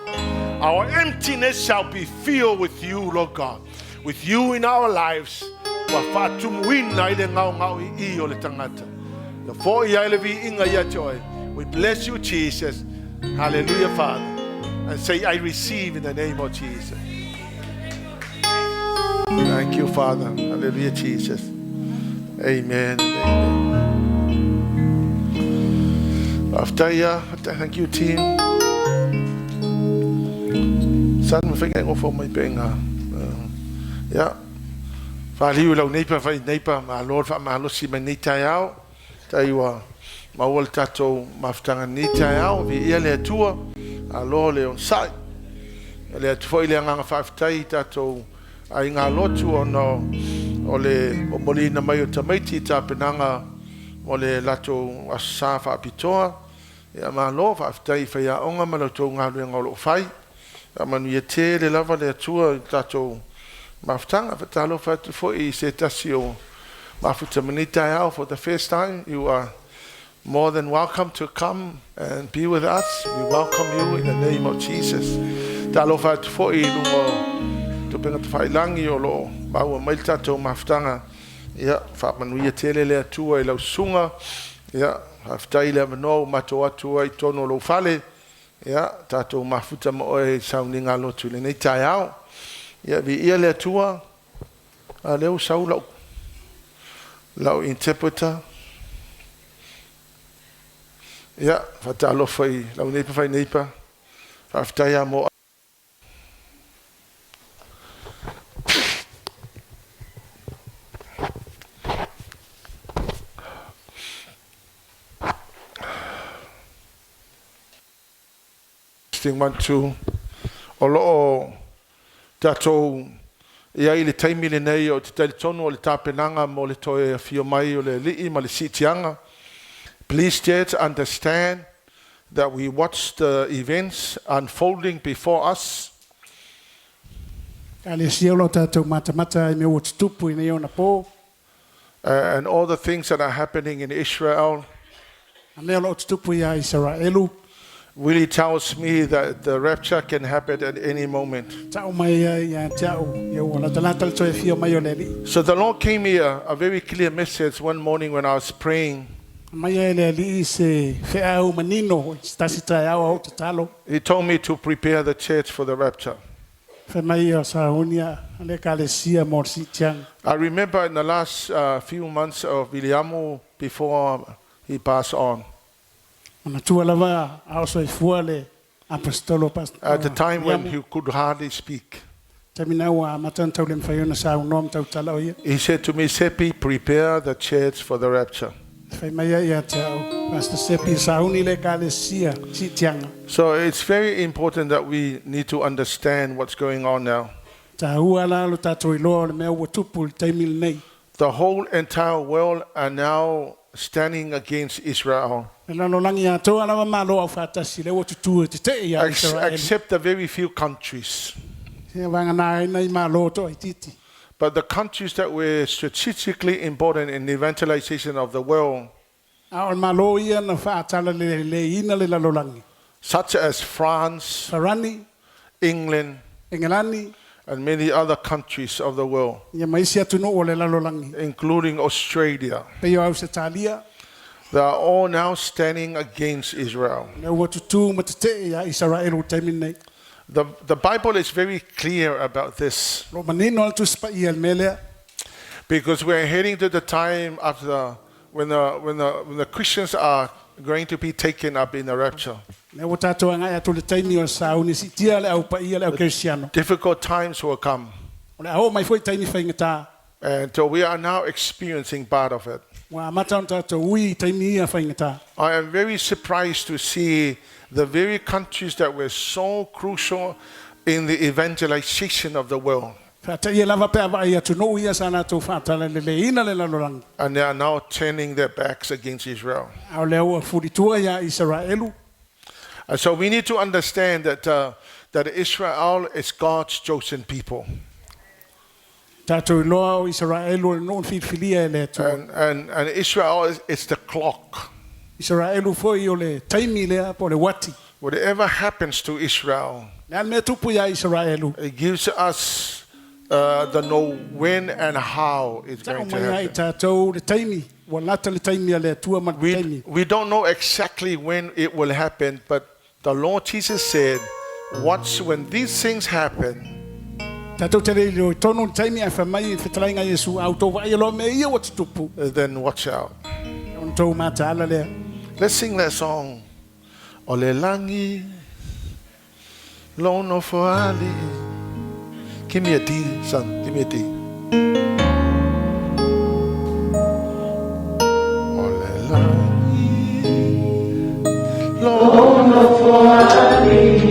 Our emptiness shall be filled with you, Lord God. With you in our lives. Wa whatumuina I le ngau ngau I o le tangata. We bless you, Jesus. Hallelujah, Father. And say, I receive in the name of Jesus. Thank you, Father. Hallelujah, Jesus. Amen. Opetaia, thank you, team. San mawhinga ngofo mai penga. Yeah. Whaliu lau neipa whai neipa ma Lord wha ma losi mai neitai au. Taiwa mawal tatou maftanga neitai au vi ia le atua a lo le on sai. Le atu foi le nganga whaftai tatou ai ngā lotu o no o le molina mai o tamaiti ta penanga o le lato asafa apitoa. Ia ma lo whaftai whai a onga ma lautou ngā lua ngā lo whai. Ia manu ia te le lava le atua tatou maftanga whatalo whatu foi se tasi o Mafuta Manitayao for the first time. You are more than welcome to come and be with us. We welcome you in the name of Jesus. Talo fatu foi lungo to penga to failangi o lo maua mailta to maftanga. Ya whamanuia tele le atua I lau sunga. Ya haftai le mano mato atua I tono lo fale. Ya tato mafuta moe sauninga lotu le neitayao. Ya vi ia le atua a leo saulau. Lau interpreter. Ja, fatalo fai, lau neipa fai neipa. Opetaia mo. Sting 1 2. Olo tatou ia I le taimi le nei o te talitonu o le tāpenanga mo le toe fio mai o le lii ma le sitianga. Please just understand that we watch the events unfolding before us. Ale siolo tātou mata I me o tupu I nei ona po. And all the things that are happening in Israel. Ane o tupu I Israelu. Really tells me that the rapture can happen at any moment. Tau mai ia tau ia ona talata toe fio mai o le li. So the Lord gave me a very clear message one morning when I was praying. Mai le li se feau manino stasita au o talo. He told me to prepare the church for the rapture. Fe mai o saunia ale kalesia morsitian. I remember in the last few months of Leaume before he passed on. At the time when he could hardly speak. He said to me, Sepi, prepare the church for the rapture. So it's very important that we need to understand what's going on now. The whole entire world are now standing against Israel, Lalolangi ato ala malo au fatasi le wotutu te te ia Israel. except the very few countries. Vanga na nei malo to ititi. But the countries that were strategically important in the evangelization of the world, Au malo ia na fatala le ina le lalolangi. such as France, Farani, England, Engelani, and many other countries of the world, ia maisi atu no o le lalolangi. including Australia, Pe au se talia, they are all now standing against Israel. le wotutu ma te te ia Israel o taimine. The Bible is very clear about this, Lo manino al tu spa ia mele. because we're heading to the time after when the Christians are going to be taken up in the rapture. Le wotato nga atu le taimi o sa uni si tia le au pa ia le au Cristiano. Difficult times will come, Le au mai foi taimi faingata. and so we are now experiencing part of it. Wa mata on tato ui taimi ia faingata. I am very surprised to see the very countries that were so crucial in the evangelization of the world, Fata ia lava pe ava ia tu no ia sana tu fata le ina le lalolangi. and they are now turning their backs against Israel. Au le au furitua ia Israelu. And so we need to understand that Israel is God's chosen people, Tato loa o Israelu no filia le tu. and Israel is the clock. Israelu foi o le taimi le po le wati. Whatever happens to Israel, Le me tupu ia Israelu. it gives us the know when and how it's Tau going to mai ai happen. tato le taimi. Wa lata le taimi le tua ma taimi. We don't know exactly when it will happen, but the Lord Jesus said, watch when these things happen, Tato te le lo tonu taimi ai famai fetalainga Yesu au to vai lo me ia watu tupu. then watch out. On to mata ala le. Let's sing that song. Ole langi, lono foali. Give me a D, son. Give me a D. Ole langi, lono foali.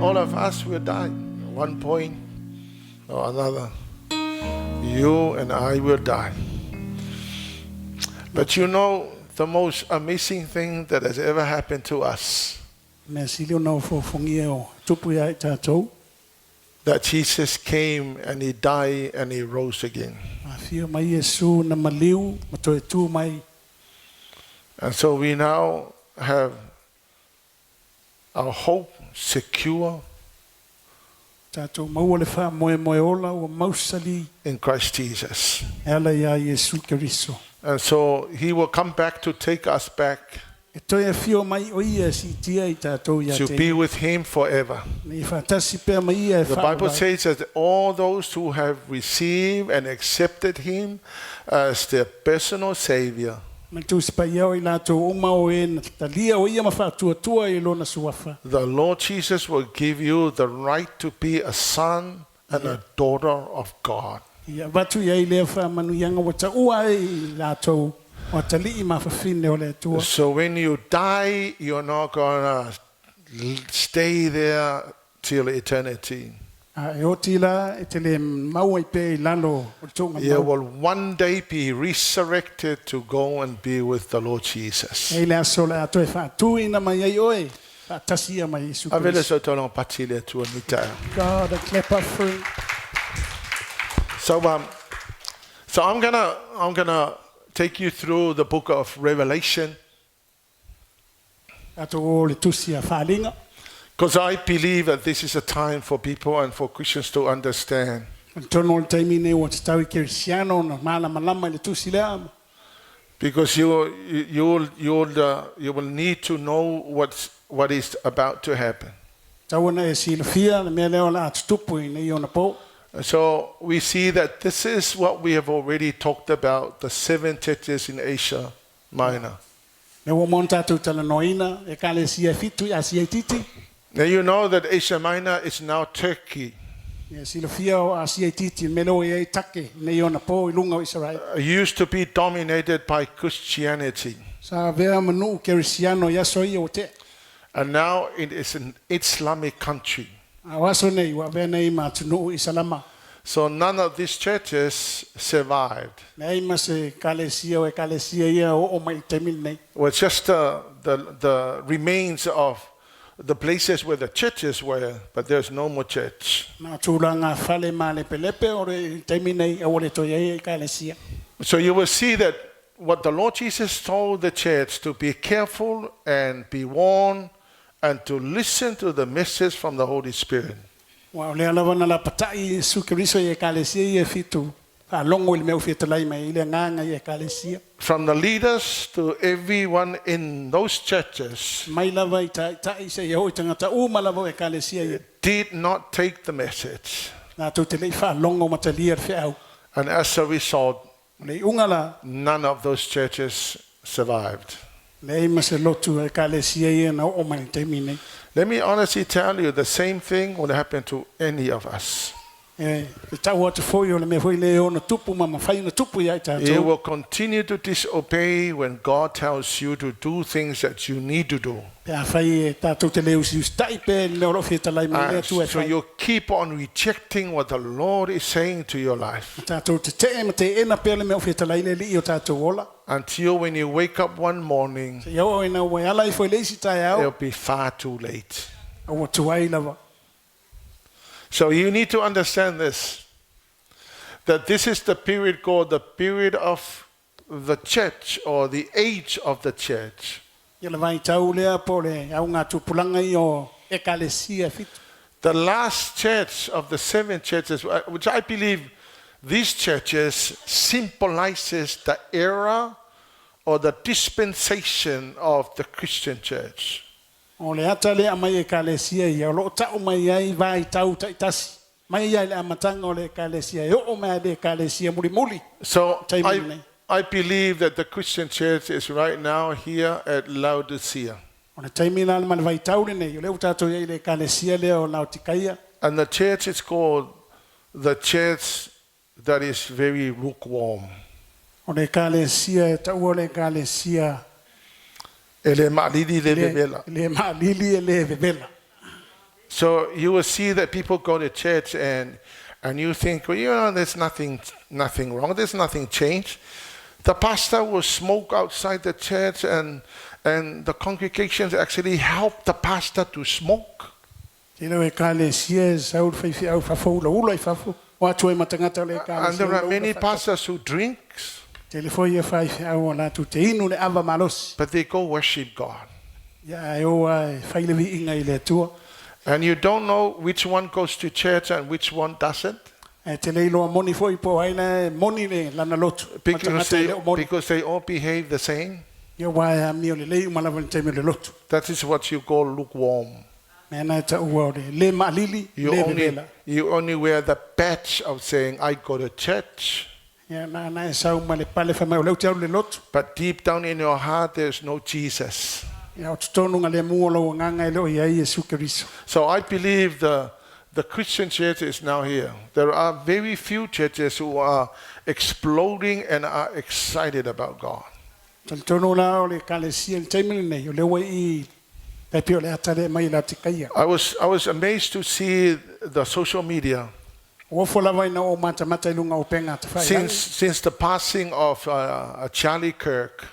All of us will die at one point or another. You and I will die. But you know, the most amazing thing that has ever happened to us. Me silio no fongia o tupu ia i tātou. That Jesus came and he died and he rose again. A fia mai Yesu na maliu, ma toe tū mai. And so we now have our hope secure Tātou maua le wha moe moe ola o mausali. in Christ Jesus. Ala ia Yesu Keriso. And so he will come back to take us back E toi e fio mai o ia si tia I tātou ia to te. be with him forever. Ni whatasi pēr mai ia e The wha. Bible says that all those who have received and accepted him as their personal Savior, Ma tu sipa iau I lātou uma o e na talia o ia ma whātua tua I lona suafa. the Lord Jesus will give you the right to be a son and a daughter of God. Ia watu ia I lea wha manu ianga wa ta ua I lātou. Wa tali I ma whawhine o le tua. So when you die, you're not going to stay there till eternity. E oti la e te le maua I pē I lalo o tonga You mau. will one day be resurrected to go and be with the Lord Jesus. E le aso le ato e whātui na mai ai oe. Whātasi ia mai Yesu Avele Keriso. so tolong pati le tua nita. God, a clap offering. So I'm gonna take you through the book of Revelation Ato o le tusi a whalinga. because I believe that this is a time for people and for Christians to understand. Tono le taimi nei o te tau I kerisiano na mala malama I le tusi lea. Because you will need to know what is about to happen. Tau ana e silafia, le mea leo la atutupu I nei o na po. So we see that this is what we have already talked about, the 7 churches in Asia Minor. Le o mon tātou tala noina, e ka le sia fitu I Asia Titi. Now you know that Asia Minor is now Turkey. E silafia o Asia Titi, me leo e take, nei o na po I lunga o Israel. It used to be dominated by Christianity. Sa vea manu kerisiano ia soi o te. And now it is an Islamic country. A waso nei, wa vea nei ma tunu I salama. So none of these churches survived. Nei ma se kalesia o e kalesia ia o mai temil nei. It was just the remains of the places where the churches were, but there's no more church. Ma tūranga whale ma le pelepe o re temil nei a ole to ia e kalesia. So you will see that what the Lord Jesus told the church to be careful and be warned and to listen to the message from the Holy Spirit. Wa le alawa na la patai Yesu Keriso e kalesia ia fitu. A longo il meu fitalai mai ile nganga ia kalesia. From the leaders to everyone in those churches Mai lava I tai se ia hoi tangata uma lava e kalesia ia. did not take the message. Na tu te lei wha longo matalia fe au. And as a result, Le ungala none of those churches survived. le ma se lotu e kalesia ia na o mai temil nei. Let me honestly tell you, the same thing would happen to any of us. E tau atu foi o le me foi le o na tupu ma mawhai na tupu ia I You tātou. will continue to disobey when God tells you to do things that you need to do. Pea whai e tātou te leo si ustai pe le oro fitalai mai lea tu e So whai. you keep on rejecting what the Lord is saying to your life Tātou te te ma te ena pe le me o fitalai le li o tātou ola. until when you wake up one morning, Se iau o ina ue ala I foi leisi tai au. it'll be far too late. O tuai lava. So you need to understand this, that this is the period called the period of the church or the age of the church. Ia le vai tau lea po le au ngā tupulanga I o e kalesia fitu. The last church of the 7 churches, which I believe these churches symbolizes the era or the dispensation of the Christian church. O le ata lea mai e kalesia ia o lo tau mai ai vai tau taitasi. Mai ai le amatanga o le kalesia e o mai le kalesia muli muli. So Taimane. I believe that the Christian church is right now here at Laodicea. O le taimina le vai tau le nei o le utato ia I le kalesia lea o Laotikaia. And the church is called the church that is very lukewarm. O le kalesia e tau o le kalesia Ele malidi le le vevela. malili e le vevela. So you will see that people go to church and you think, well, you know, there's nothing wrong. There's nothing changed. The pastor will smoke outside the church, and the congregations actually help the pastor to smoke. Te le ekalesia sau fai au fafou la ula I fafu. Wa tu matangata le ekalesia. And there are many pastors who drinks, Te le foi fai au la tu te inu le ava malos. but they go worship God. Ya eu fai le vi inga I le tua. And you don't know which one goes to church and which one doesn't, Te le ilo moni foi po ai na moni le lana lotu. because they all behave the same. Yo wa mi o le lei malavan te me le lotu. That is what you call lukewarm. Me na ta ua le malili le You only wear the badge of saying, I go to church. Ya na sau ma le pale fa mai le tau le lotu. But deep down in your heart, there's no Jesus. Ya o tonu nga le mua lo nganga lo ia Yesu Kristo. So I believe the Christian church is now here. There are very few churches who are exploding and are excited about God. Tonu la o le kalesia le taimile nei o le wai I pe pio le atale mai la tikaia. I was amazed to see the social media. O fola vai na o mata ilunga o penga te fai. Since the passing of Charlie Kirk,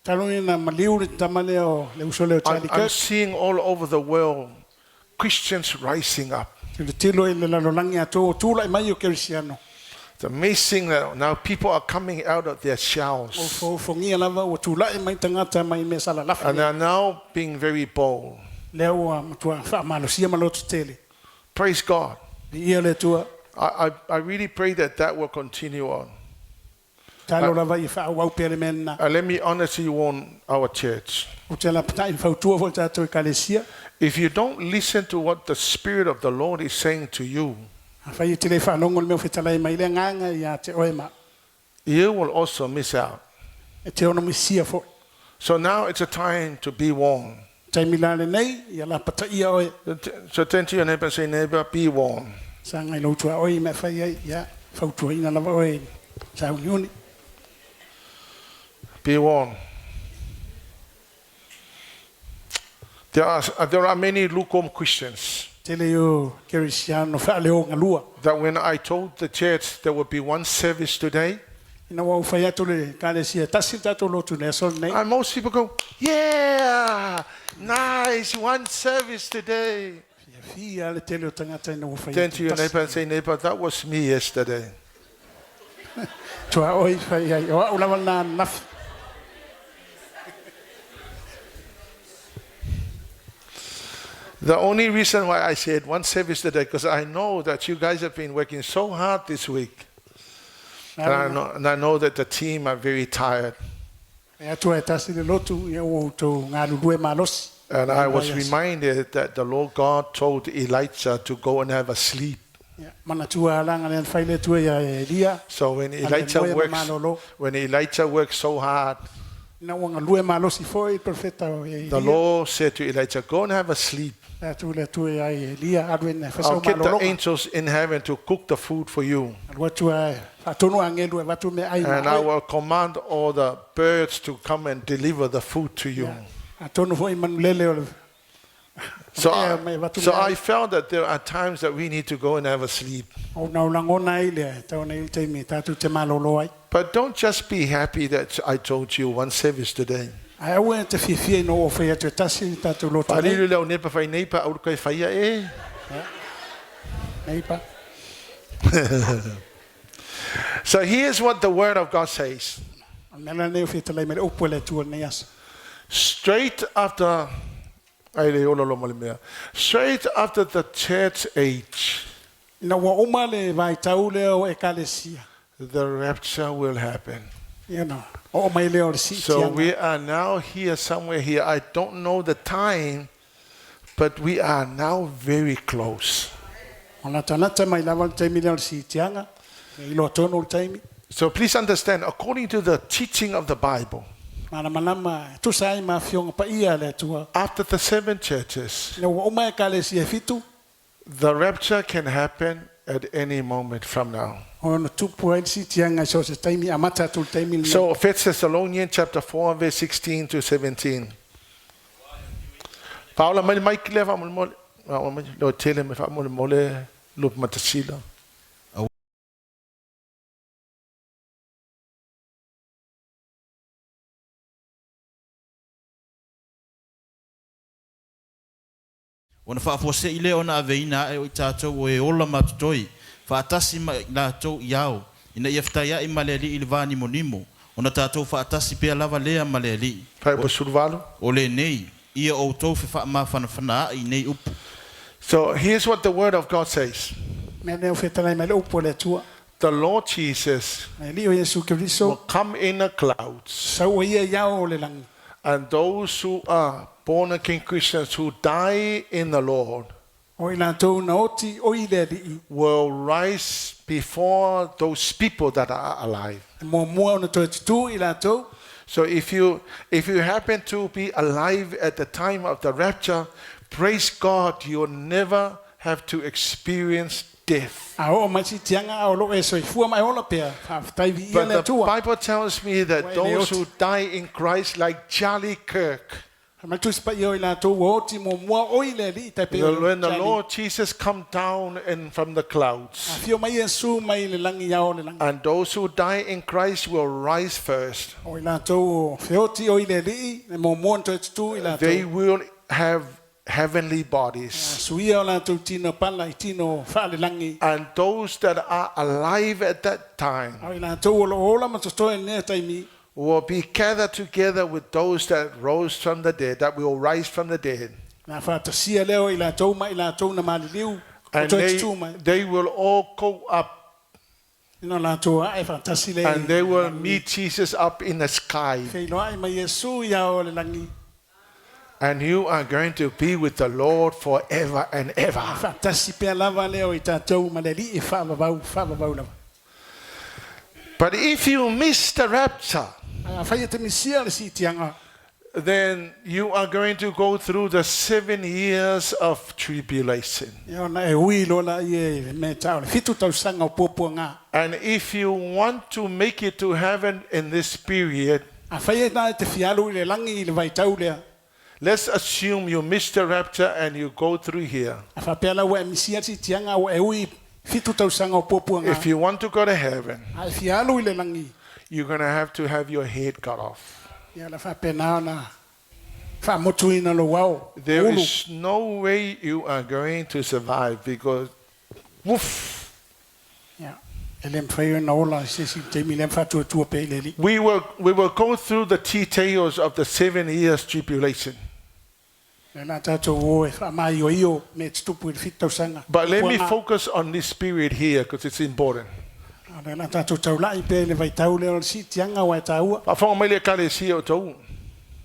Taloni na maliu le tamale o le usole o Charlie I'm Kirk. seeing all over the world Christians rising up. Le tilo I le lalolangi ato tula I mai o kerisiano. It's amazing that now people are coming out of their shells O fongia lava o tula I mai tangata mai me sala lafa. and they are now being very bold. Leo matua fa malosia malotu tele. Praise God. Ia le tua I really pray that will continue on. talo lava I fa au pele mena. Let me honestly warn our church. O te la pata I fa tua volta to kalesia. If you don't listen to what the Spirit of the Lord is saying to you, Fa I te le fa longo le meu fetala mai le nganga ia te oema. you will also miss out. E te ono misia fo. So now it's a time to be warned. Taimila le nei ia la pata ia oe. So turn to your neighbor and say, neighbor, be warned. Sanga I lo tua oe me fa ia fa tua ina lava oe. Sa unioni. Be warned. There are many lukewarm Christians Tele o kerisiano fa le o ngalua. that when I told the church there would be one service today, Ina wa fa ia to le kalesia tasi tato lo tu ne sol nei. and most people go, yeah, nice, one service today. Fia le tele o tangata ina wa fa ia. Turn to your neighbor and say, neighbor, that was me yesterday. Tua oi fa ia o la na naf. The only reason why I said one service today, because I know that you guys have been working so hard this week. And I know that the team are very tired. E tua tasi le lotu ia o to ngalu due malos. And I was reminded that the Lord God told Elijah to go and have a sleep. Mana tua langa le fa le tua ia Elia. So when Elijah works so hard, Na wanga lue malos I foi profeta o Elia. the Lord said to Elijah, go and have a sleep. Tu le tua ia Elia adu na fa I'll so get the malolo. angels in heaven to cook the food for you. Wa tua fa tonu angelu va tu me ai. And I will command all the birds to come and deliver the food to you. Atonu foi manulele o. So I felt that there are times that we need to go and have a sleep. O na langona ile tau nei te mi tatu te malolo ai. But don't just be happy that I told you one service today. Ai au te fifie no o fa te tasi tatu lo tani. Parilu leo nepa fai neipa au kai fai e. Nei pa. So here's what the word of God says. Nela nei fi te lai me o pole tu nei as. Straight after the church age, Na wa uma le vai tau le o ekalesia. the rapture will happen. You know. O mai le o si. So we are now here, somewhere here. I don't know the time, but we are now very close. Ona tanata mai lawan te mi le o si tianga. I lo tonu taimi. So please understand, according to the teaching of the Bible, Mana manama tu sai ma fionga pa ia le tua. after the 7 churches, Na wa uma ekalesia fitu. the rapture can happen at any moment from now. Ona tupu ai si tianga so se taimi amata tu taimi. So 1 Thessalonians chapter 4, verse 16 to 17. Paula, mai kileva mo lo tele me fa mo le lo matasila. Ona whaafose ile ona aveina e o i tātou o e ola matutoi. Whaatasi ma lātou iau. Ina iaftaia I maleli I le vāni monimo. Ona tātou whaatasi pia lava lea maleli. Pai po survalo. O le nei. Ia o tau wha ma whanawhana I nei upu. So here's what the word of God says. Me leo whetalai me le upo le tua. The Lord Jesus Me li o Yesu will Kiriso. come in the clouds. Sau ia iao o le langi. And those who are born again Christians who die in the Lord O I lātou na oti o I le li. will rise before those people that are alive. Mo mua ona toi tutu I lātou. So if you happen to be alive at the time of the rapture, praise God, you'll never have to experience death. A o mai si tianga a o lo e soifua mai ola pea. Whaafetaivi ia But le the tua. Bible tells me that Wai those le who die in Christ, like Charlie Kirk, Ma tu spa ia o I lātou o oti mo mua o I le li. Tai pe o when the Charlie. Lord Jesus come down and from the A clouds, fio mai Yesu mai le langi iao le langi. and those who die in Christ will rise first. O I lātou o whioti o I le li. Ne mo mua toi tutu I They lātou. will have heavenly bodies. Suia o lātou tino pala I tino wha le langi. And those that are alive at that time Au I lātou o lo ola ma tostoe nea taimi. will be gathered together with those that rose from the dead, that will rise from the dead. Nā whātasia leo I lātou mai, I lātou na maliliu. O And toi tutu mai. they will all go up Ino lātou ai whātasi leo. and they will meet Jesus up in the sky. Whailoa ai mai Yesu ia o le langi. And you are going to be with the Lord forever and ever. Whātasi pia lava leo I tātou ma le li I whaavavau lava. But if you miss the rapture, A whaia te misia le si tianga. then you are going to go through the 7 years of tribulation. Ia ona e ui lola I e me tau le fitu tau sanga o pōpua ngā. And if you want to make it to heaven in this period, A whaia nā te fialu I le langi I le vaitau lea. let's assume you missed the rapture and you go through here. A whapea lau e misia si tianga o e ui fitu tau sanga o pōpua If ngā. you want to go to heaven, A fialu I le langi. you're going to have your head cut off. Ia la whapea nā na whamotu ina lo wau. There Ulu. is no way you are going to survive because, woof, Ia. E le mwhai na ola se si te mi le whatua tua pe le li. we will go through the details of the 7 years tribulation. Le nā tātou o e whamai o io me tutupu I le fitu tau sanga. But let me Pua ngā. focus on this period here because it's important. Le nā tātou taulai pe le vaitau leo le si tianga o e tāua.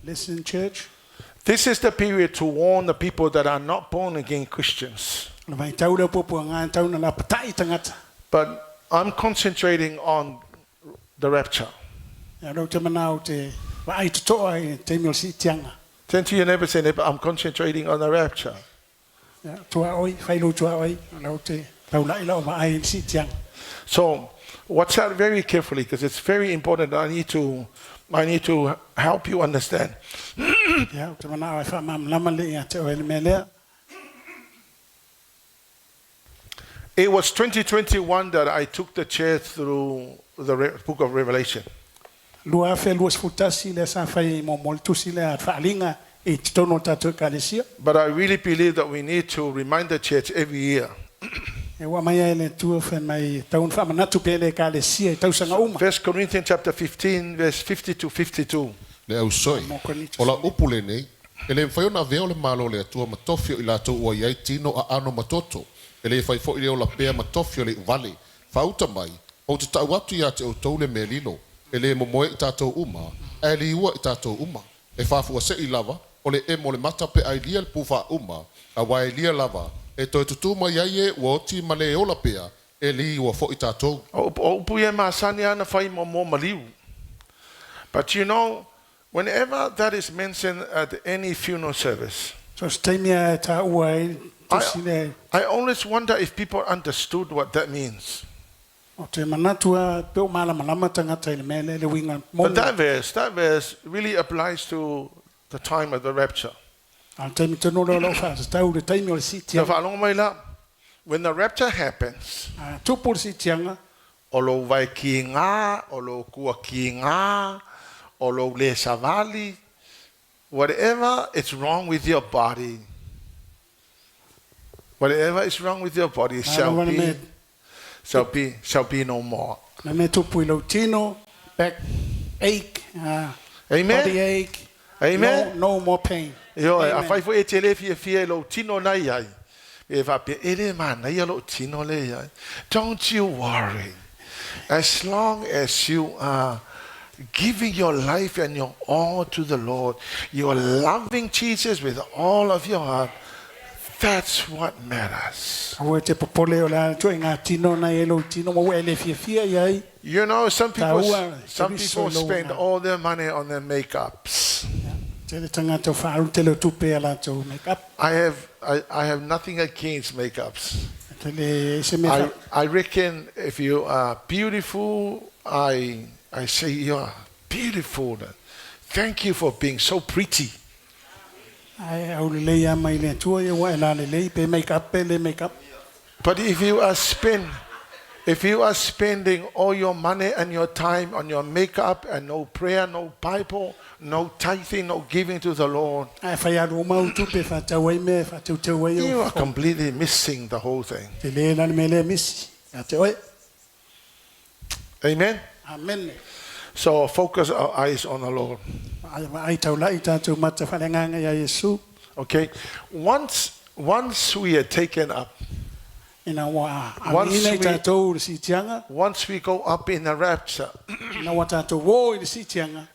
Listen, church. This is the period to warn the people that are not born again Christians. Le vaitau leo pōpua ngā tau na la patai tangata. But I'm concentrating on the rapture. Ia rau te manao te waai tutoa I te mil si tianga. Turn to your neighbor and say, neighbor, I'm concentrating on the rapture. Ia tua oi, whailu tua oi. Rau te taulai lau waai si tianga. So watch out very carefully because it's very important. I need to help you understand. Ia te manao e whamam lama le ia te oe le me lea. It was 2021 that I took the chair through the book of Revelation. Lua fe lua sfutasi le sa fai mo moltusi le a whaalinga I te tono tātou kālesia. But I really believe that we need to remind the church every year. E wa mai e le tua when mai taun whamanatu pe le kālesia I tausanga uma. 1 Corinthians chapter 15, verse 50 to 52. Le au soi, o la upu le nei, e le mwhaiona veo le malo le atua matofio I lātou ua iai tino a ano matoto, e le whaifo I leo la pea matofio le uvale, whauta mai, o te tau atu ia te o tau le me lilo, e le momoe I tātou uma, e le iua I tātou uma, e whafua se I lava, o le e mo le mata pe ai lia le puwha uma, a wai lia lava, e toi tutuma iai e ua oti ma le ola pea, e li ua fo I tātou. O upu ia maasani ana whai mo maliu. But you know, whenever that is mentioned at any funeral service, So stemia e tā ua e tusi le I always wonder if people understood what that means. o te manatua peo malama lama tangata I le mele le winga But monga. that verse really applies to the time of the rapture. Al taimi tono lo wha sa tau le taimi o le si So tianga. when the rapture happens, Tupu le si tianga. o lo vai ki ngā, o lo kua ki ngā, o lo le savali, whatever is wrong with your body, Whatever is wrong with your body shall be no more. Na me tupu ilo tino, back ache, Amen. body ache. Amen. No more pain. Yo, Amen. a fai fo e tele fie lo tino na ai. E va pe ele man na lo tino le ai. Don't you worry. As long as you are giving your life and your all to the Lord, you are loving Jesus with all of your heart. That's what matters. You know, some people spend all their money on their makeups. I have nothing against makeups. I reckon if you are beautiful, I say you are beautiful. Thank you for being so pretty. But if you are spending all your money and your time on your makeup and no prayer, no Bible, no tithing, no giving to the Lord, you are completely missing the whole thing. Amen. Amen. So focus our eyes on the Lord. Okay. Once we are taken up, once we go up in the rapture,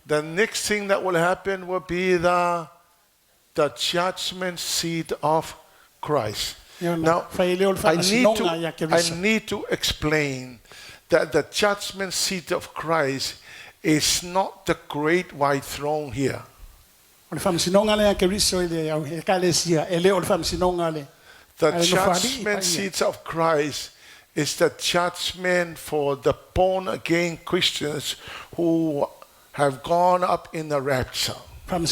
the next thing that will happen will be the judgment seat of Christ. Now, I need to explain that the judgment seat of Christ is not the great white throne here. The judgment seat of Christ is the judgment for the born again Christians who have gone up in the rapture. But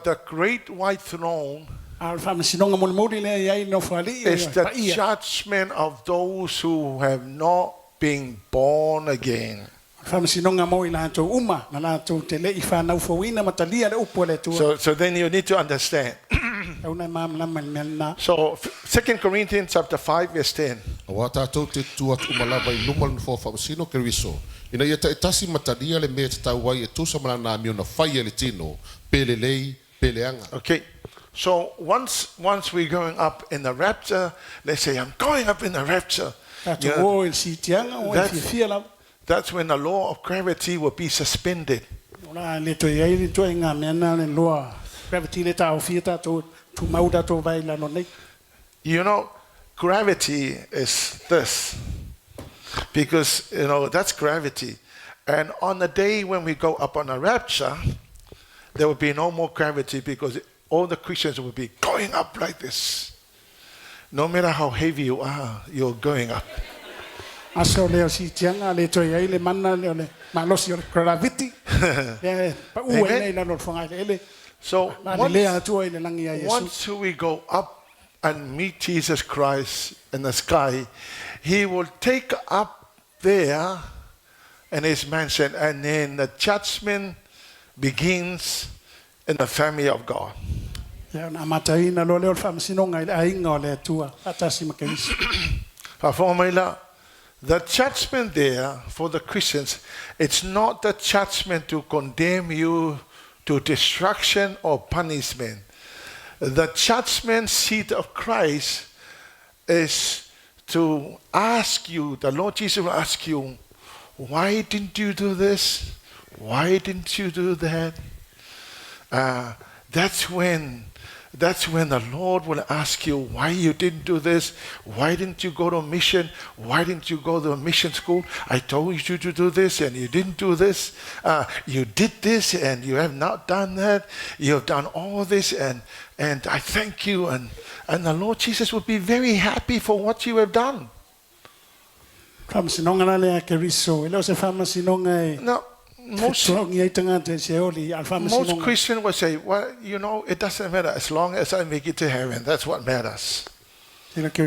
the great white throne is the judgment of those who have not been born again. So then you need to understand. So 2 Corinthians chapter 5 verse 10. Okay. So once we're going up in the rapture, they say, I'm going up in the rapture. That's when the law of gravity will be suspended. You know, gravity is this. Because, that's gravity. And on the day when we go up on a rapture, there will be no more gravity because all the Christians will be going up like this. No matter how heavy you are, you're going up. So once we go up and meet Jesus Christ in the sky, he will take up there in his mansion, and then the judgment begins in the family of God. The judgment there for the Christians, it's not the judgment to condemn you to destruction or punishment. The judgment seat of Christ is to ask you, the Lord Jesus will ask you, why didn't you do this? Why didn't you do that? That's when the Lord will ask you why you didn't do this. Why didn't you go to a mission? Why didn't you go to a mission school? I told you to do this and you didn't do this. You did this and you have not done that. You have done all this and I thank you. And the Lord Jesus will be very happy for what you have done. Now, most Christians will say, well, it doesn't matter as long as I make it to heaven. That's what matters. You have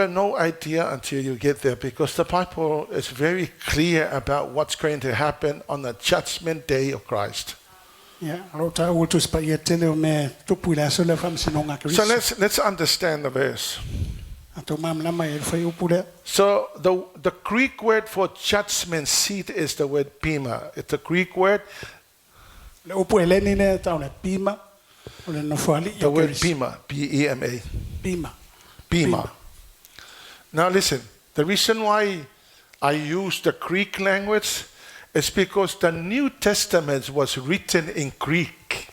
no idea until you get there because the Bible is very clear about what's going to happen on the judgment day of Christ. So let's understand the verse. So the Greek word for judgment seat is the word bema. It's a Greek word. The word bema, B-E-M-A. Bema. Now listen, the reason why I use the Greek language is because the New Testament was written in Greek.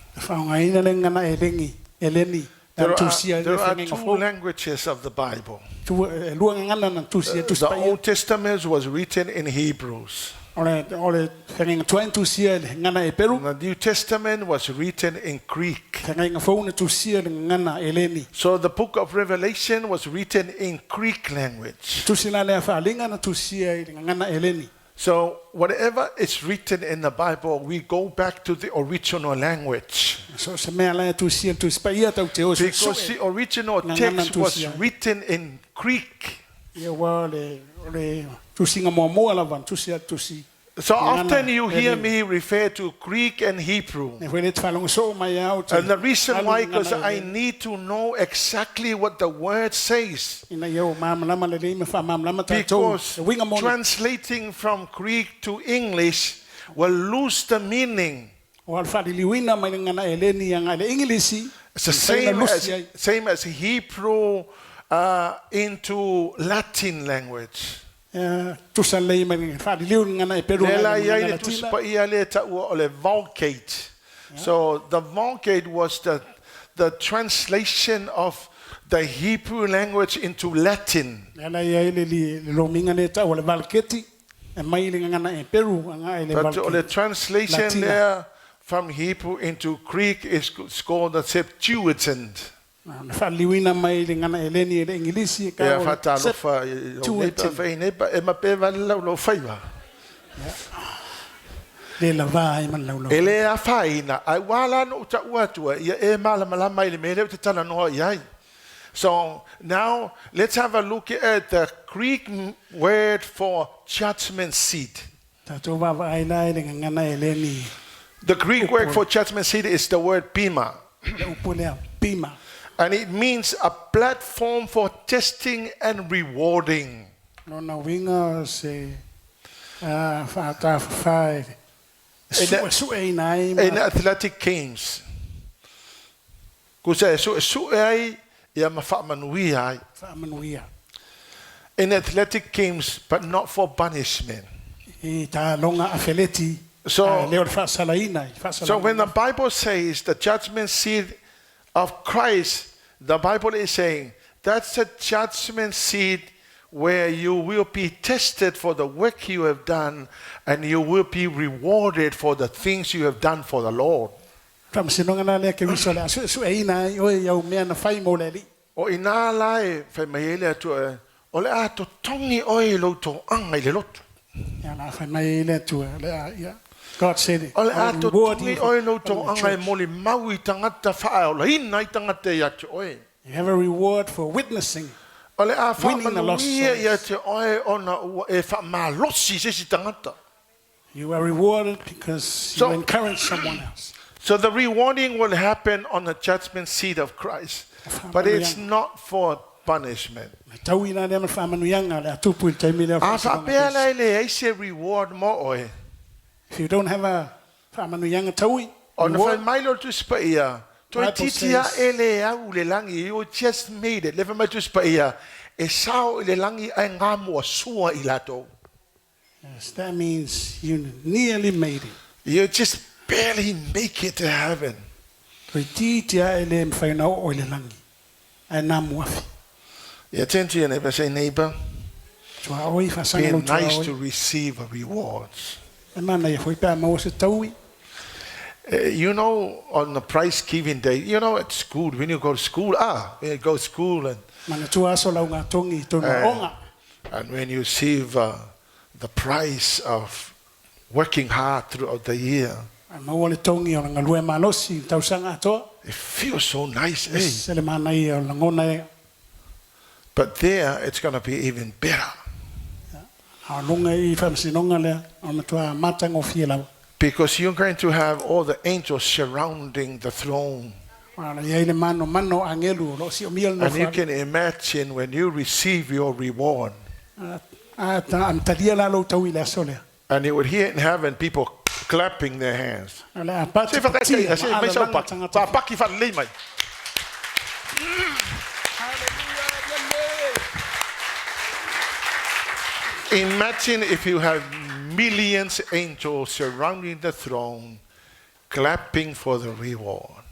There are two languages of the Bible. The Old Testament was written in Hebrews. The New Testament was written in Greek. So the book of Revelation was written in Greek language. So whatever is written in the Bible, we go back to the original language. Because the original text was written in Greek. So often you hear me refer to Greek and Hebrew. And the reason why, because I need to know exactly what the word says. Because translating from Greek to English will lose the meaning. It's the same as Hebrew into Latin language. So the Vulgate was the translation of the Hebrew language into Latin. But the translation there from Hebrew into Greek is called the Septuagint. So now let's have a look at the Greek word for judgment seat. The Greek word for judgment seat is the word bema. And it means a platform for testing and rewarding. In athletic games. In athletic games, but not for punishment. So when the Bible says the judgment seat of Christ, the Bible is saying that's a judgment seat where you will be tested for the work you have done and you will be rewarded for the things you have done for the Lord. God said it. You have a reward for witnessing, winning the lost souls. You are rewarded because you encourage someone else. So the rewarding will happen on the judgment seat of Christ, but it's not for punishment. If you don't have a reward, you just made it. Yes, that means you nearly made it. You just barely make it to heaven. Attend to your neighbor, say, neighbor, be nice to receive rewards. You know, on the prize giving day, you know, at school, when you go to school, when you go to school and when you receive the prize of working hard throughout the year, it feels so nice, eh? But there, it's going to be even better. Because you're going to have all the angels surrounding the throne. And you can imagine when you receive your reward. And you would hear in heaven people clapping their hands. Imagine if you have millions of angels surrounding the throne, clapping for the reward.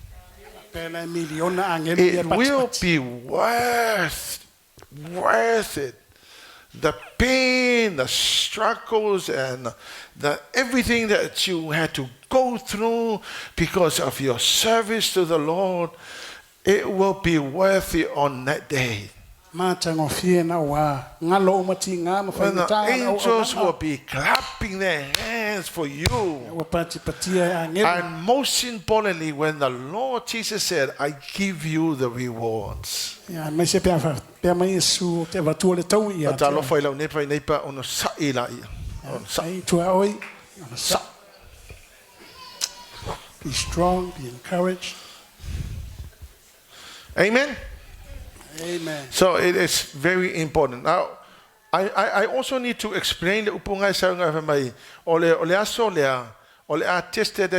It will be worth it. The pain, the struggles, and everything that you had to go through because of your service to the Lord, it will be worth it on that day. When the angels will be clapping their hands for you. And most importantly, when the Lord Jesus said, I give you the rewards. Be strong, be encouraged. Amen. Amen. So it is very important. Now, I also need to explain the upungai sa nga mai ole tested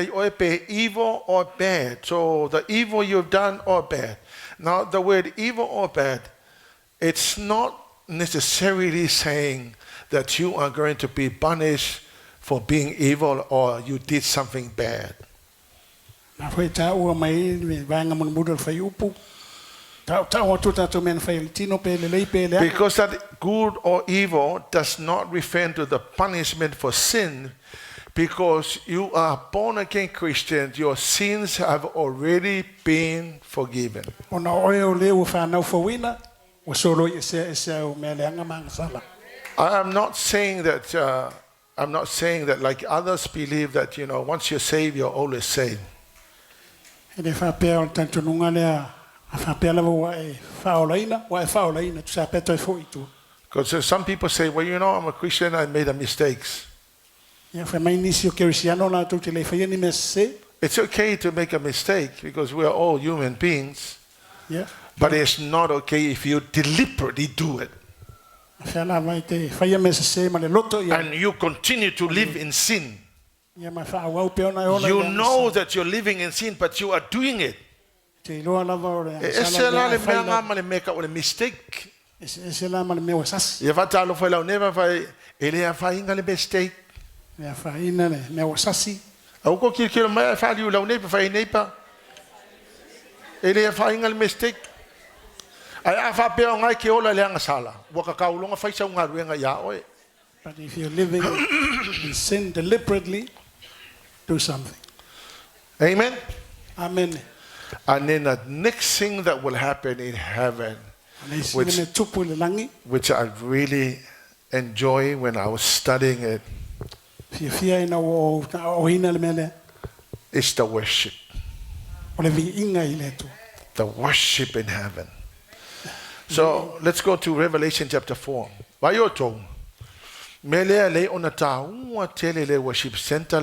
evil or bad. So the evil you've done or bad. Now the word evil or bad, it's not necessarily saying that you are going to be punished for being evil or you did something bad. Because that good or evil does not refer to the punishment for sin, because you are born again Christians, your sins have already been forgiven. I am not saying that like others believe that once you're saved you're always saved. Because some people say, well, I'm a Christian, I made mistakes. It's okay to make a mistake because we are all human beings. Yeah. But it's not okay if you deliberately do it. And you continue to live in sin. You know that you're living in sin, but you are doing it. It's a mistake. But if you're living in sin deliberately, do something. Amen. Amen. And then the next thing that will happen in heaven, which I really enjoy when I was studying it, is the worship. The worship in heaven. So let's go to Revelation chapter 4. Worship center.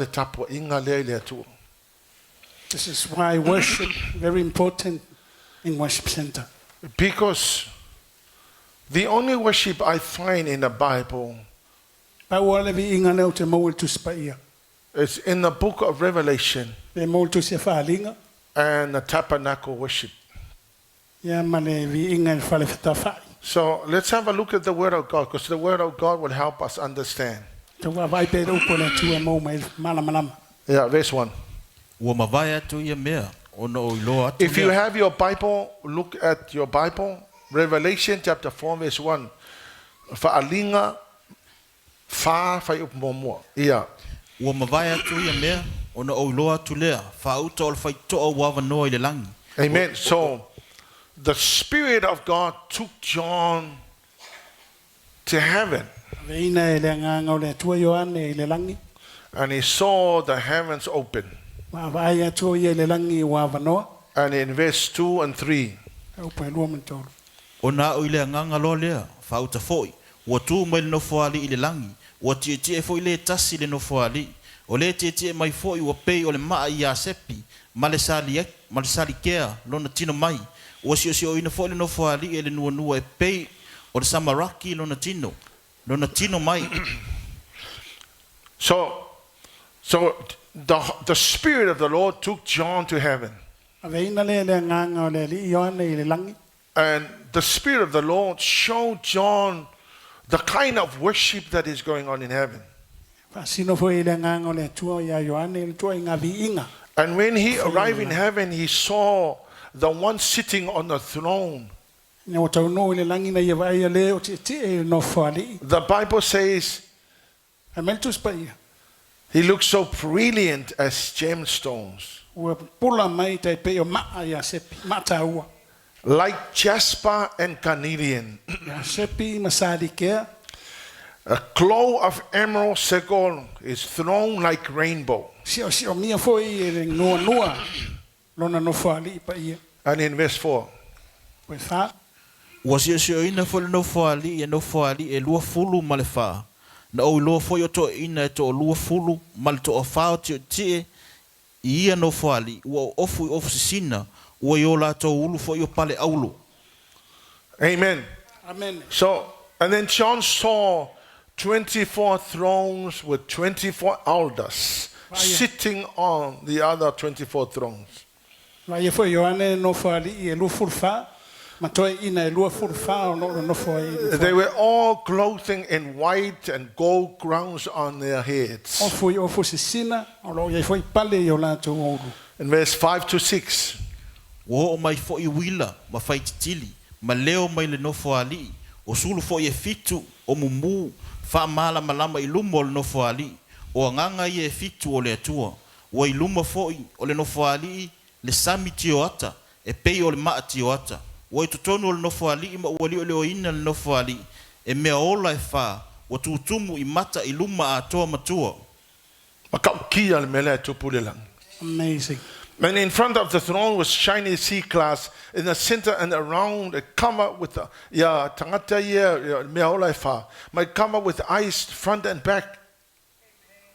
This is why worship very important in worship center. Because the only worship I find in the Bible is in the book of Revelation and the tabernacle worship. So let's have a look at the Word of God, because the Word of God will help us understand. Yeah, verse 1. If you have your Bible, look at your Bible. Revelation chapter 4 verse 1. Yeah. Amen. So the Spirit of God took John to heaven. And he saw the heavens open. And in verse 2 and 3. O le te mai fo I ua pei o le maa I asepi, ma le sali kea, lona tino mai. Ua si o ina fo le nofo ali e le nua e pei o le samaraki lona tino mai. So the Spirit of the Lord took John to heaven. And the Spirit of the Lord showed John the kind of worship that is going on in heaven. And when he arrived in heaven, he saw the one sitting on the throne. The Bible says he looked so brilliant as gemstones, like jasper and carnelian. A glow of emerald circle is thrown like rainbow. And in verse 4, Ua si o ina fo le nofo ali e lua fulu ma le wha. Na o lua fo yo to ina e to lua fulu ma le to o whao tie I ia nofo ali. Ua ofu sisina ua yo la to ulu fo yo pale aulu. Amen. Amen. So, and then John saw 24 thrones with 24 elders sitting on the other 24 thrones. They were all clothing in white and gold crowns on their heads. In verse 5 to 6. Wo mai fo I wila ma fai tili ma leo mai le nofo ali o sulu fo I fitu o mumu fa mala malama I lumo le nofo ali o nganga I fitu o le atua o I luma fo I o le nofo ali le sami tio ata e pei o le maa tio ata o I tutonu o le nofo ali ma o le o ina le nofo ali e mea ola e fa o tutumu I mata I luma atoa matua. Makaukia le mele tupulelang. Amazing. And in front of the throne was shiny sea glass in the center and around, covered with tangata meolaifa, might cover with ice front and back.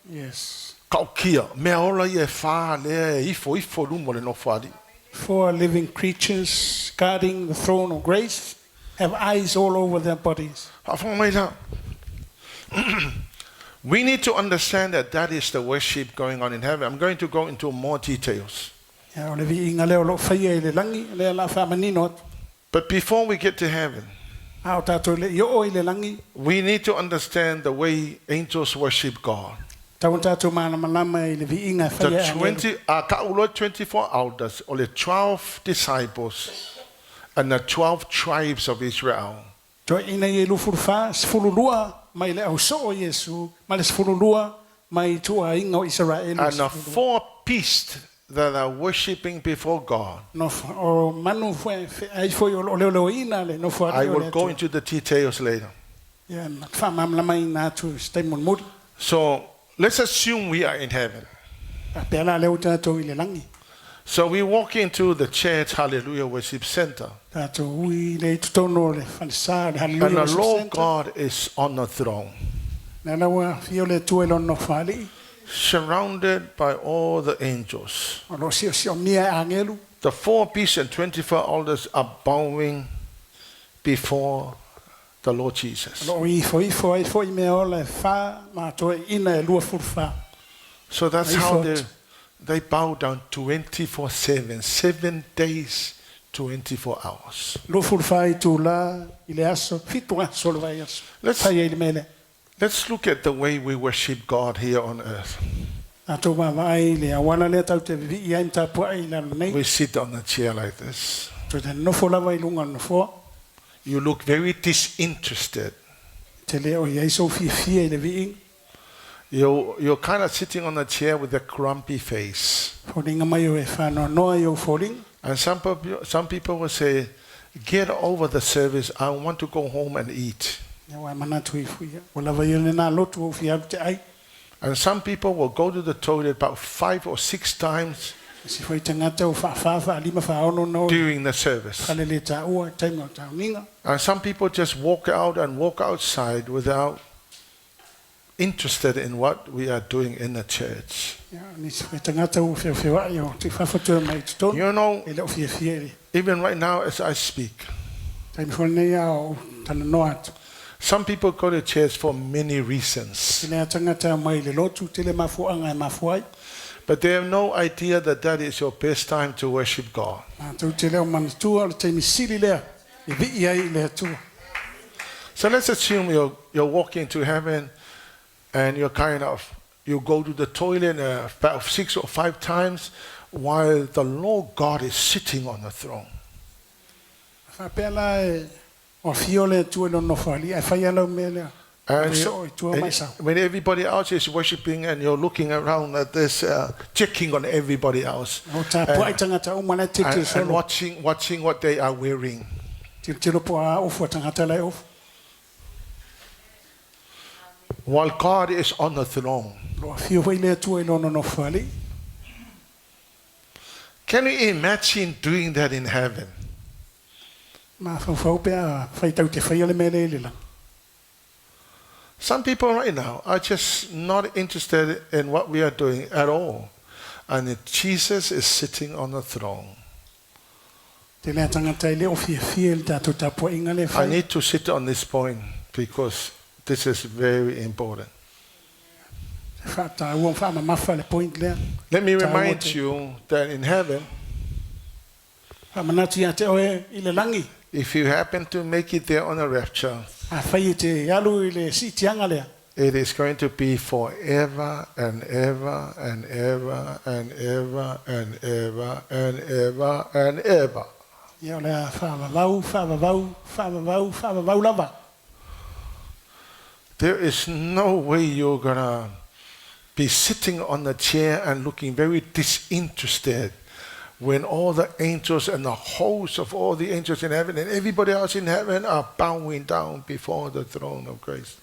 Yes. Kaukia meolaifa le ifo lumole no fadi. 4 living creatures guarding the throne of grace have eyes all over their bodies. We need to understand that is the worship going on in heaven. I'm going to go into more details. But before we get to heaven, we need to understand the way angels worship God. The 24 elders, or the 12 disciples, and the 12 tribes of Israel. And the 4 beasts that are worshipping before God. I will go into the details later. So let's assume we are in heaven. So we walk into the church Hallelujah Worship Center. And the Lord God is on the throne, surrounded by all the angels. The 4 beasts and 24 elders are bowing before the Lord Jesus. So that's how they bow down 24/7, 7 days, 24 hours. Let's look at the way we worship God here on earth. We sit on a chair like this. You look very disinterested. You're kind of sitting on a chair with a grumpy face. And some people will say, get over the service. I want to go home and eat. And some people will go to the toilet about 5 or 6 times during the service. And some people just walk out and walk outside without interested in what we are doing in the church. Ni se tangata o whiawhia o te whawhatua mai te tonu. You know, E leo whiawhia. even right now as I speak, Taimi whanei o tana noa atu. some people go to church for many reasons, Tēnei tangata mai le lotu, tele mafuanga e mafuai. but they have no idea that that is your best time to worship God. Mātou te leo manatua, le taimi siri lea. E vii ai le atua. So let's assume you're walking to heaven and you go to the toilet about 6 or 5 times while the Lord God is sitting on the throne. Whapela e o fio le atua no whali. E whai alau me lea. And So i tua mai sao. when everybody else is worshiping and you're looking around at this, checking on everybody else, O tā puai tangata o mana te te and solo. watching what they are wearing. Te ropo a ofu tangata lai ofu. While God is on the throne. Loa fio wai le atua i lono no whali. Can you imagine doing that in heaven? Ma whau pea whai tau te whai ale me le le lang. Some people right now are just not interested in what we are doing at all. And Jesus is sitting on the throne. Te lea tangata i le o fia fia le tātou tāpua inga le I whai. need to sit on this point because this is very important. Whata ua whaama mawha le point lea. Let me Ta remind wote. you that in heaven, Whamanatu ia te oe i le langi. if you happen to make it there on a rapture, A whai te alu i le sitianga lea. it is going to be forever and ever and ever and ever and ever and ever and ever. Ia o lea whaavavau lava. There is no way you're going to be sitting on the chair and looking very disinterested when all the angels and the host of all the angels in heaven and everybody else in heaven are bowing down before the throne of grace.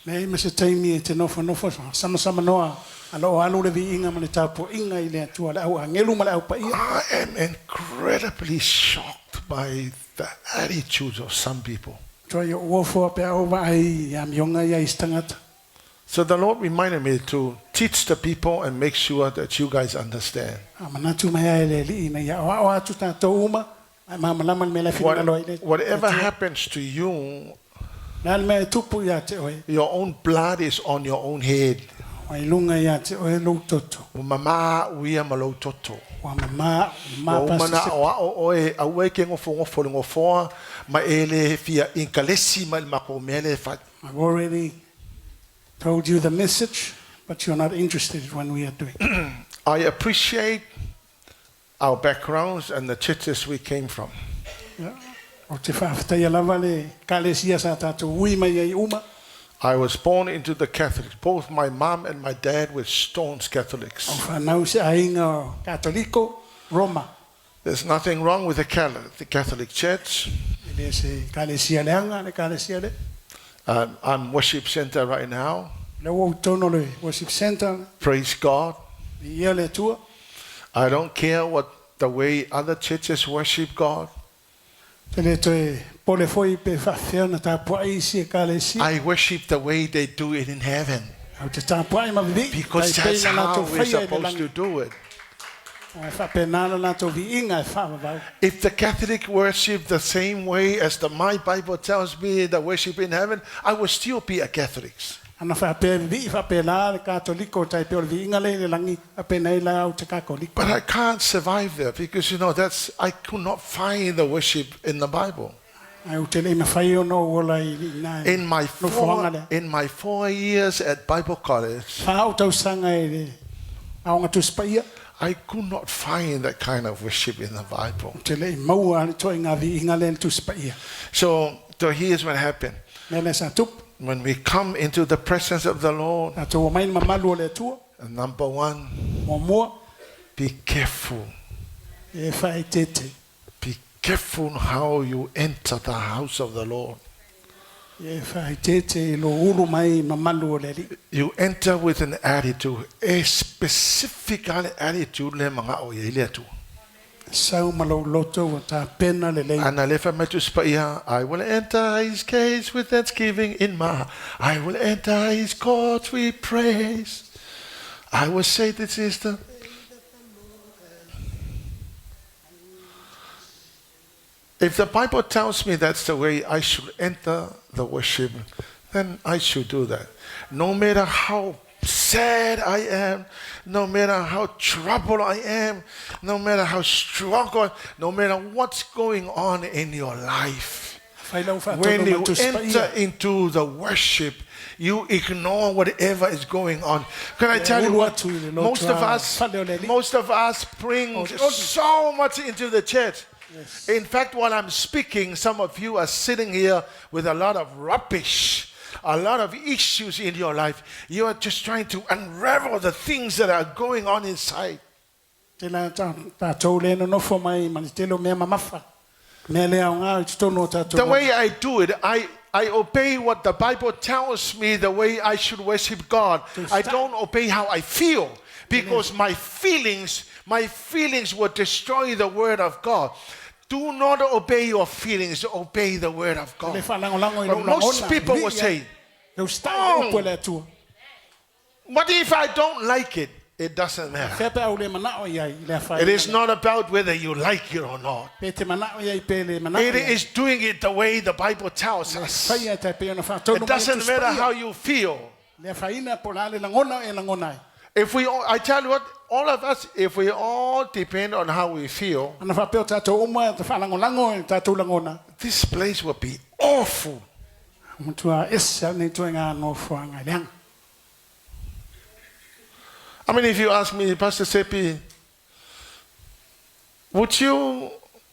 Nei ma se taimi e te nofo sama noa. Alo alu le vi inga ma le tāpua inga i le atua le au angelu ma le au paia. I am incredibly shocked by the attitudes of some people. Tua i o uofua pe au vai ia mionga ia i stangata. So the Lord reminded me to teach the people and make sure that you guys understand. A manatu mai ai le li ina ia o atu tātou uma. Ai mamalama me le whina alo i le. Whatever happens to you, Nā me tupu ia te oe. your own blood is on your own head. Wai lunga ia te oe lau toto. Mama uia malo toto. Wa mama O pasi mana se. o oe au ke ngofo ngofoa ma ele fia inkalesi ma mako mele fat. I've already told you the message, but you're not interested when we are doing. I appreciate our backgrounds and the churches we came from. O te whawhataia lava le kālesia sa tātou ui mai ai uma. I was born into the Catholics. Both my mom and my dad were staunch O Catholics. whanau se ainga o Katoliko, Roma. There's nothing wrong with the Catholic Church. Ele se kālesia leanga, le kālesia le. I'm worship center right now. Le o tono le worship center, Praise God. ia le tua. I don't care what the way other churches worship God. Tele toe pole foi pe whawhiana tāpua i si e kālesia. I worship the way they do it in heaven. Au te tāpua i mavivi. Because that's how we're supposed to do it. O e whapenana nātou vi inga e whawavau. If the Catholic worship the same way as my Bible tells me the worship in heaven, I will still be a Catholic. Ana whape vi, whapela le Katoliko, tai pe o vi inga le langi, a penei la au te Katoliko. But I can't survive there because, I could not find the worship in the Bible. Ai te le me whai o no ola i nai. In my 4 years at Bible college, Whao tau sanga e le aonga tu spaia. I could not find that kind of worship in the Bible. Te le maua le toi ngā vi inga le tu spaia. So here's what happened. Mele sa tup. When we come into the presence of the Lord, Na tō mai mamalu o le tua. number one, Mo mua. be careful. E whai tete. Be careful how you enter the house of the Lord. E whai tete lo uru mai mamalu o le li. You enter with an attitude, a specific attitude le mga o ye le tu. And I left my to Spaia. I will enter his gates with thanksgiving in my heart. I will enter his courts with praise. I will say this is the. If the Bible tells me that's the way I should enter the worship, then I should do that. No matter how sad I am, no matter how troubled I am, no matter how struggle, no matter what's going on in your life. When you enter into the worship, you ignore whatever is going on. Can I tell you what? Most of us bring so much into the church. Yes. In fact, while I'm speaking, some of you are sitting here with a lot of rubbish, a lot of issues in your life. You are just trying to unravel the things that are going on inside. The way I do it, I obey what the Bible tells me the way I should worship God. I don't obey how I feel, because my feelings will destroy the word of God. Do not obey your feelings, obey the word of God. But most people will say, oh, what if I don't like it? It doesn't matter. It is not about whether you like it or not. It is doing it the way the Bible tells us. It doesn't matter how you feel. If we all, I tell you what, all of us, if we all depend on how we feel, this place will be awful. I mean, if you ask me, Pastor Sepi, would you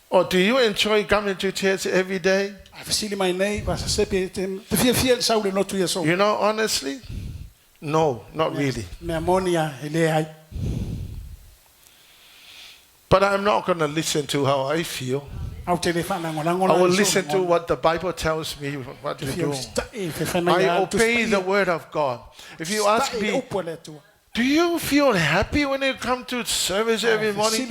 or do you enjoy coming to church every day? You know, honestly, no, not really. But I'm not going to listen to how I feel. I will listen to what the Bible tells me what to do. I obey the word of God. If you ask me, do you feel happy when you come to service every morning?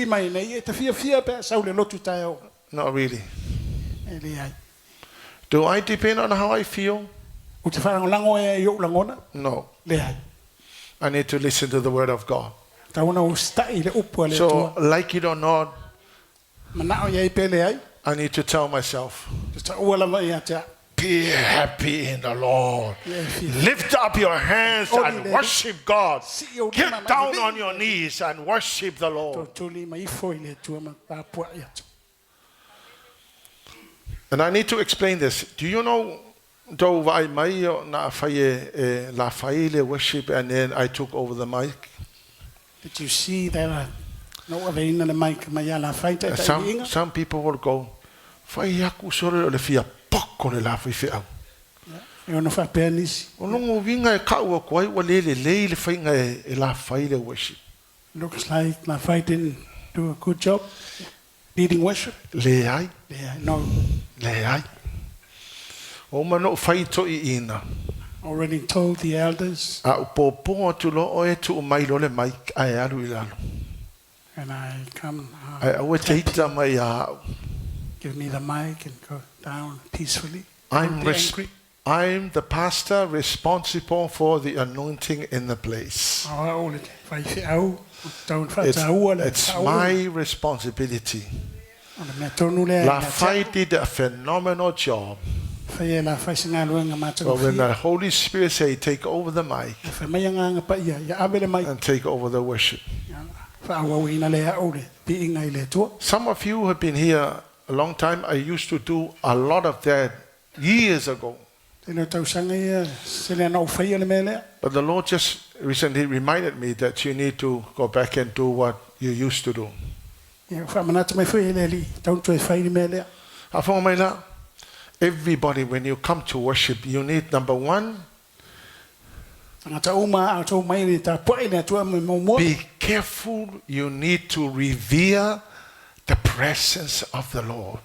Not really. Do I depend on how I feel? No. I need to listen to the word of God. So, like it or not, I need to tell myself, be happy in the Lord. Lift up your hands and worship God. Get down on your knees and worship the Lord. And I need to explain this. Do you know, though I may Lafaitele worship and then I took over the mic? Did you see that? Some people will go, looks like Lafai didn't do a good job leading worship. No. Already told the elders. And I come give me the mic and go down peacefully. I'm the pastor responsible for the anointing in the place. It's my responsibility. Lafai did a phenomenal job. But when the Holy Spirit say take over the mic and take over the worship. Some of you have been here a long time. I used to do a lot of that years ago. But the Lord just recently reminded me that you need to go back and do what you used to do. Everybody, when you come to worship, you need, number one, be careful. You need to revere the presence of the Lord.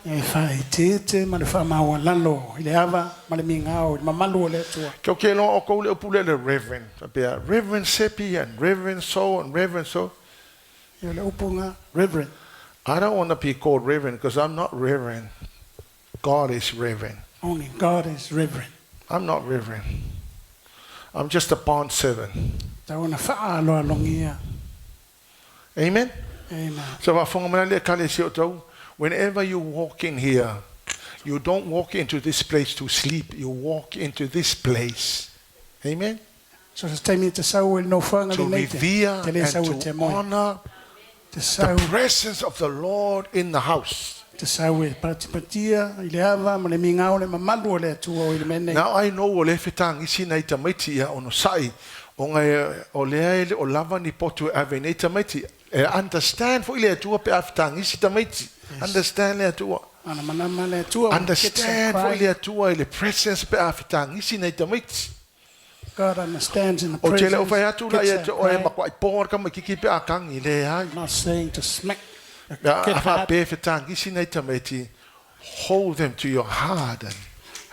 Reverend Sepi and Reverend so and Reverend so. Reverend. I don't want to be called reverend because I'm not reverend. God is reverend. Only God is reverend. I'm not reverend. I'm just a bond servant. Tawana whaaloa longia. Amen? Amen. So whenever you walk in here, you don't walk into this place to sleep. You walk into this place. Amen? So it's time to sau no whanga To revere and to honor the presence of the Lord in the house. Now I know o le fetang isi nei tamaiti ia ono sai o ngai o le o lava ni potu ave nei tamaiti understand fo ile tua pe aftang isi tamaiti understand le tua understand fo ile tua ile presence pe aftang isi nei tamaiti. God understands in the O presence. tele o fai atu la ia o e makwai por ka makiki pe akangi le ai. Not saying to smack. Hold them to your heart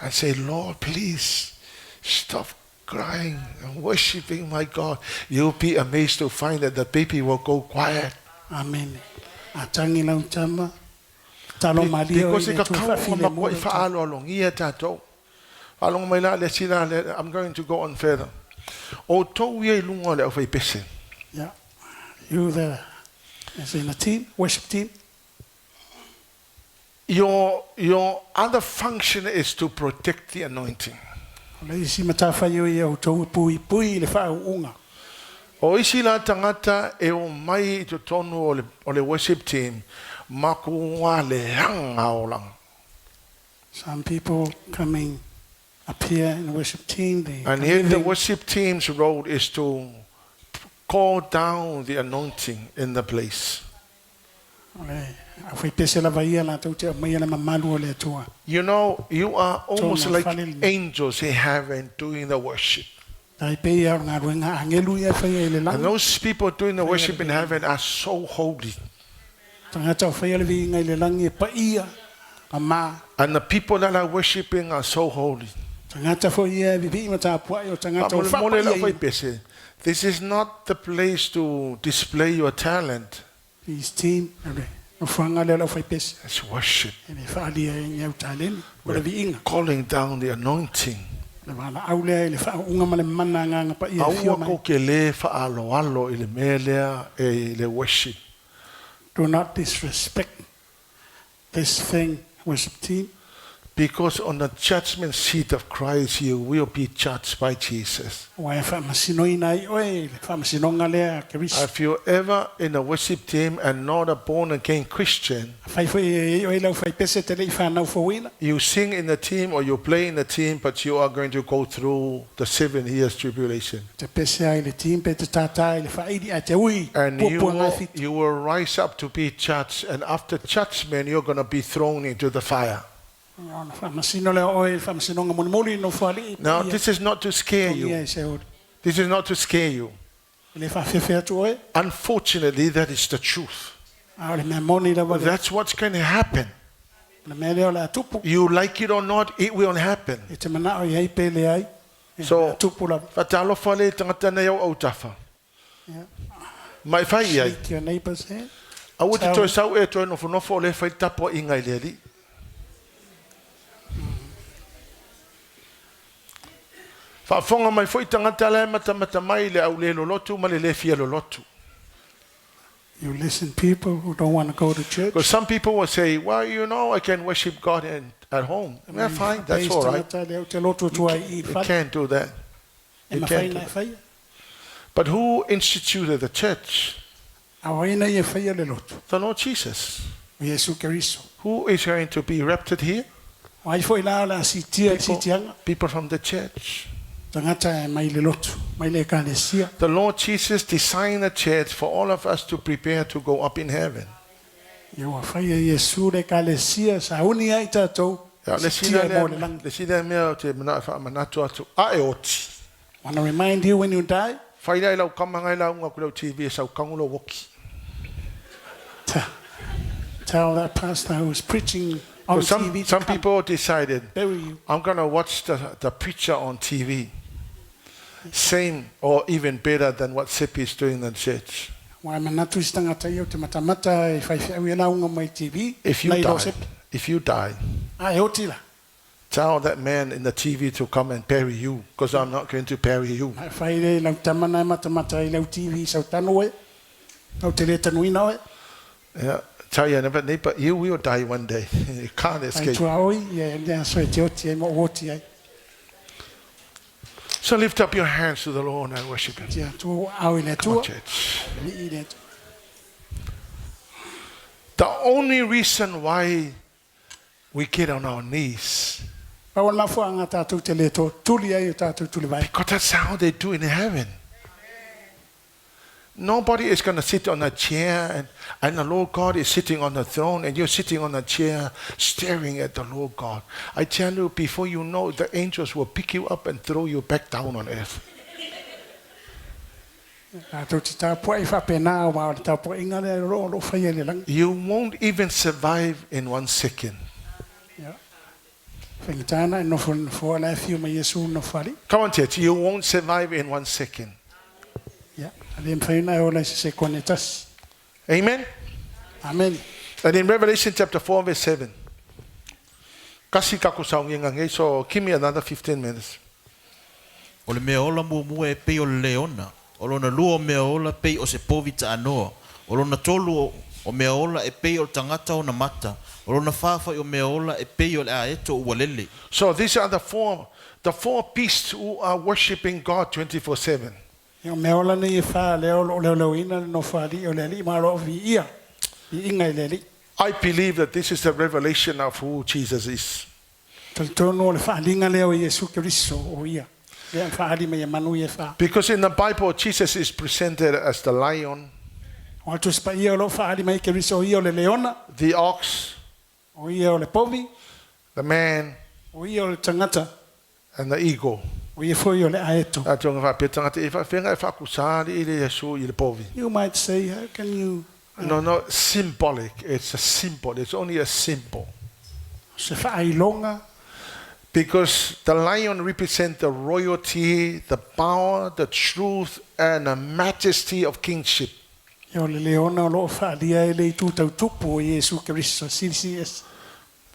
and say, Lord, please stop crying and worshiping my God. You'll be amazed to find that the baby will go quiet. Amen. Because I'm going to go on further. Yeah. You there. As in a team, worship team. Your other function is to protect the anointing. O isi la tangata e o mai to tonu o le worship team makuwa le hanga o lang. Some people coming up here in the worship team. And here the worship team's role is to call down the anointing in the place. You know, you are almost like angels in heaven doing the worship. And those people doing the worship in heaven are so holy. And the people that are worshiping are so holy. This is not the place to display your talent. It's worship. We're calling down the anointing. Worship. Do not disrespect this thing, worship team. Because on the judgment seat of Christ, you will be judged by Jesus. If you're ever in a worship team and not a born-again Christian, you sing in the team or you play in the team, but you are going to go through the 7 years tribulation. And you will rise up to be judged, and after judgment, you're going to be thrown into the fire. Now, this is not to scare you. This is not to scare you. Unfortunately, that is the truth. That's what's going to happen. You like it or not, it will happen. So, fatalo fale tangata na yau autafa. Mai fai ai. Awuti to sau e to no fo no fo le fai tapo ingai leli. Whafonga mai foi tangata le mata mai le au le lotu ma le fia lotu. You listen people who don't want to go to church. Because some people will say, well, you know, I can worship God at home. Yeah, fine, that's all right. You can't do that. You can't do that. But who instituted the church? The Lord Jesus. Who is going to be raptured here? People from the church. The Lord Jesus designed a church for all of us to prepare to go up in heaven. I want to remind you when you die. Tell that pastor who is preaching on TV. Some people decided, I'm going to watch the preacher on TV. Same or even better than what Sepi is doing in the church. Wai manatu istangata iau te matamata e whaiwhiawi launga mai TV. If you die, Ai otila. tell that man in the TV to come and bury you, because I'm not going to bury you. Ai whaire lau tamana e matamata i lau TV sau tanu e. Au te le tanuina e. Yeah, tell you never need, but you will die one day. You can't Ai escape. tua oi, ia soe te oti e mo oti ai. So lift up your hands to the Lord and worship Him. Tia tu au i le Come on, tua. church. Li i le tua. The only reason why we get on our knees, Pau la fo anga tātou te le tō tuli ai o tātou tuli vai. because that's how they do in heaven. Nobody is going to sit on a chair and the Lord God is sitting on the throne and you're sitting on a chair staring at the Lord God. I tell you, before you know, the angels will pick you up and throw you back down on earth. Tātou te tāpua i whapena o mao le tāpua inga le ro whai le lang. You won't even survive in 1 second. Whengitana e nofo nofo la fiu mai Yesu no whari. Come on, church. You won't survive in 1 second. Ya, ale mwhaina e ola se kone tasi. Amen? Amen. And in Revelation chapter 4, verse 7. Kasi kako saungi ngangai, so give me another 15 minutes. O le mea ola mua e pei o le leona. O lona lua o mea ola pei o se povi ta anoa. O lona tolu o mea ola e pei o tangata o na mata. O lona whawhai o mea ola e pei o le aeto ua lele. So these are the four beasts who are worshiping God 24/7. Yo me ola ni fa le o ina no whari o le li maro vi ia. I inga i le li. I believe that this is the revelation of who Jesus is. Tono le whalinga leo i Yesu Kiriso o ia. Le whari me manu i wha. Because in the Bible, Jesus is presented as the lion, O tu spa ia o lo whari mai Kiriso ia o le leona. the ox, O ia o le povi. the man, O ia o le tangata. and the eagle. O ia foi o le aeto. You might say, how can you... No, symbolic. It's a symbol. It's only a symbol. Se whailonga. Because the lion represents the royalty, the power, the truth, and the majesty of kingship. Yo le leona o lo whaalia e le tu tau tupu o Yesu Kiriso. Sisi es.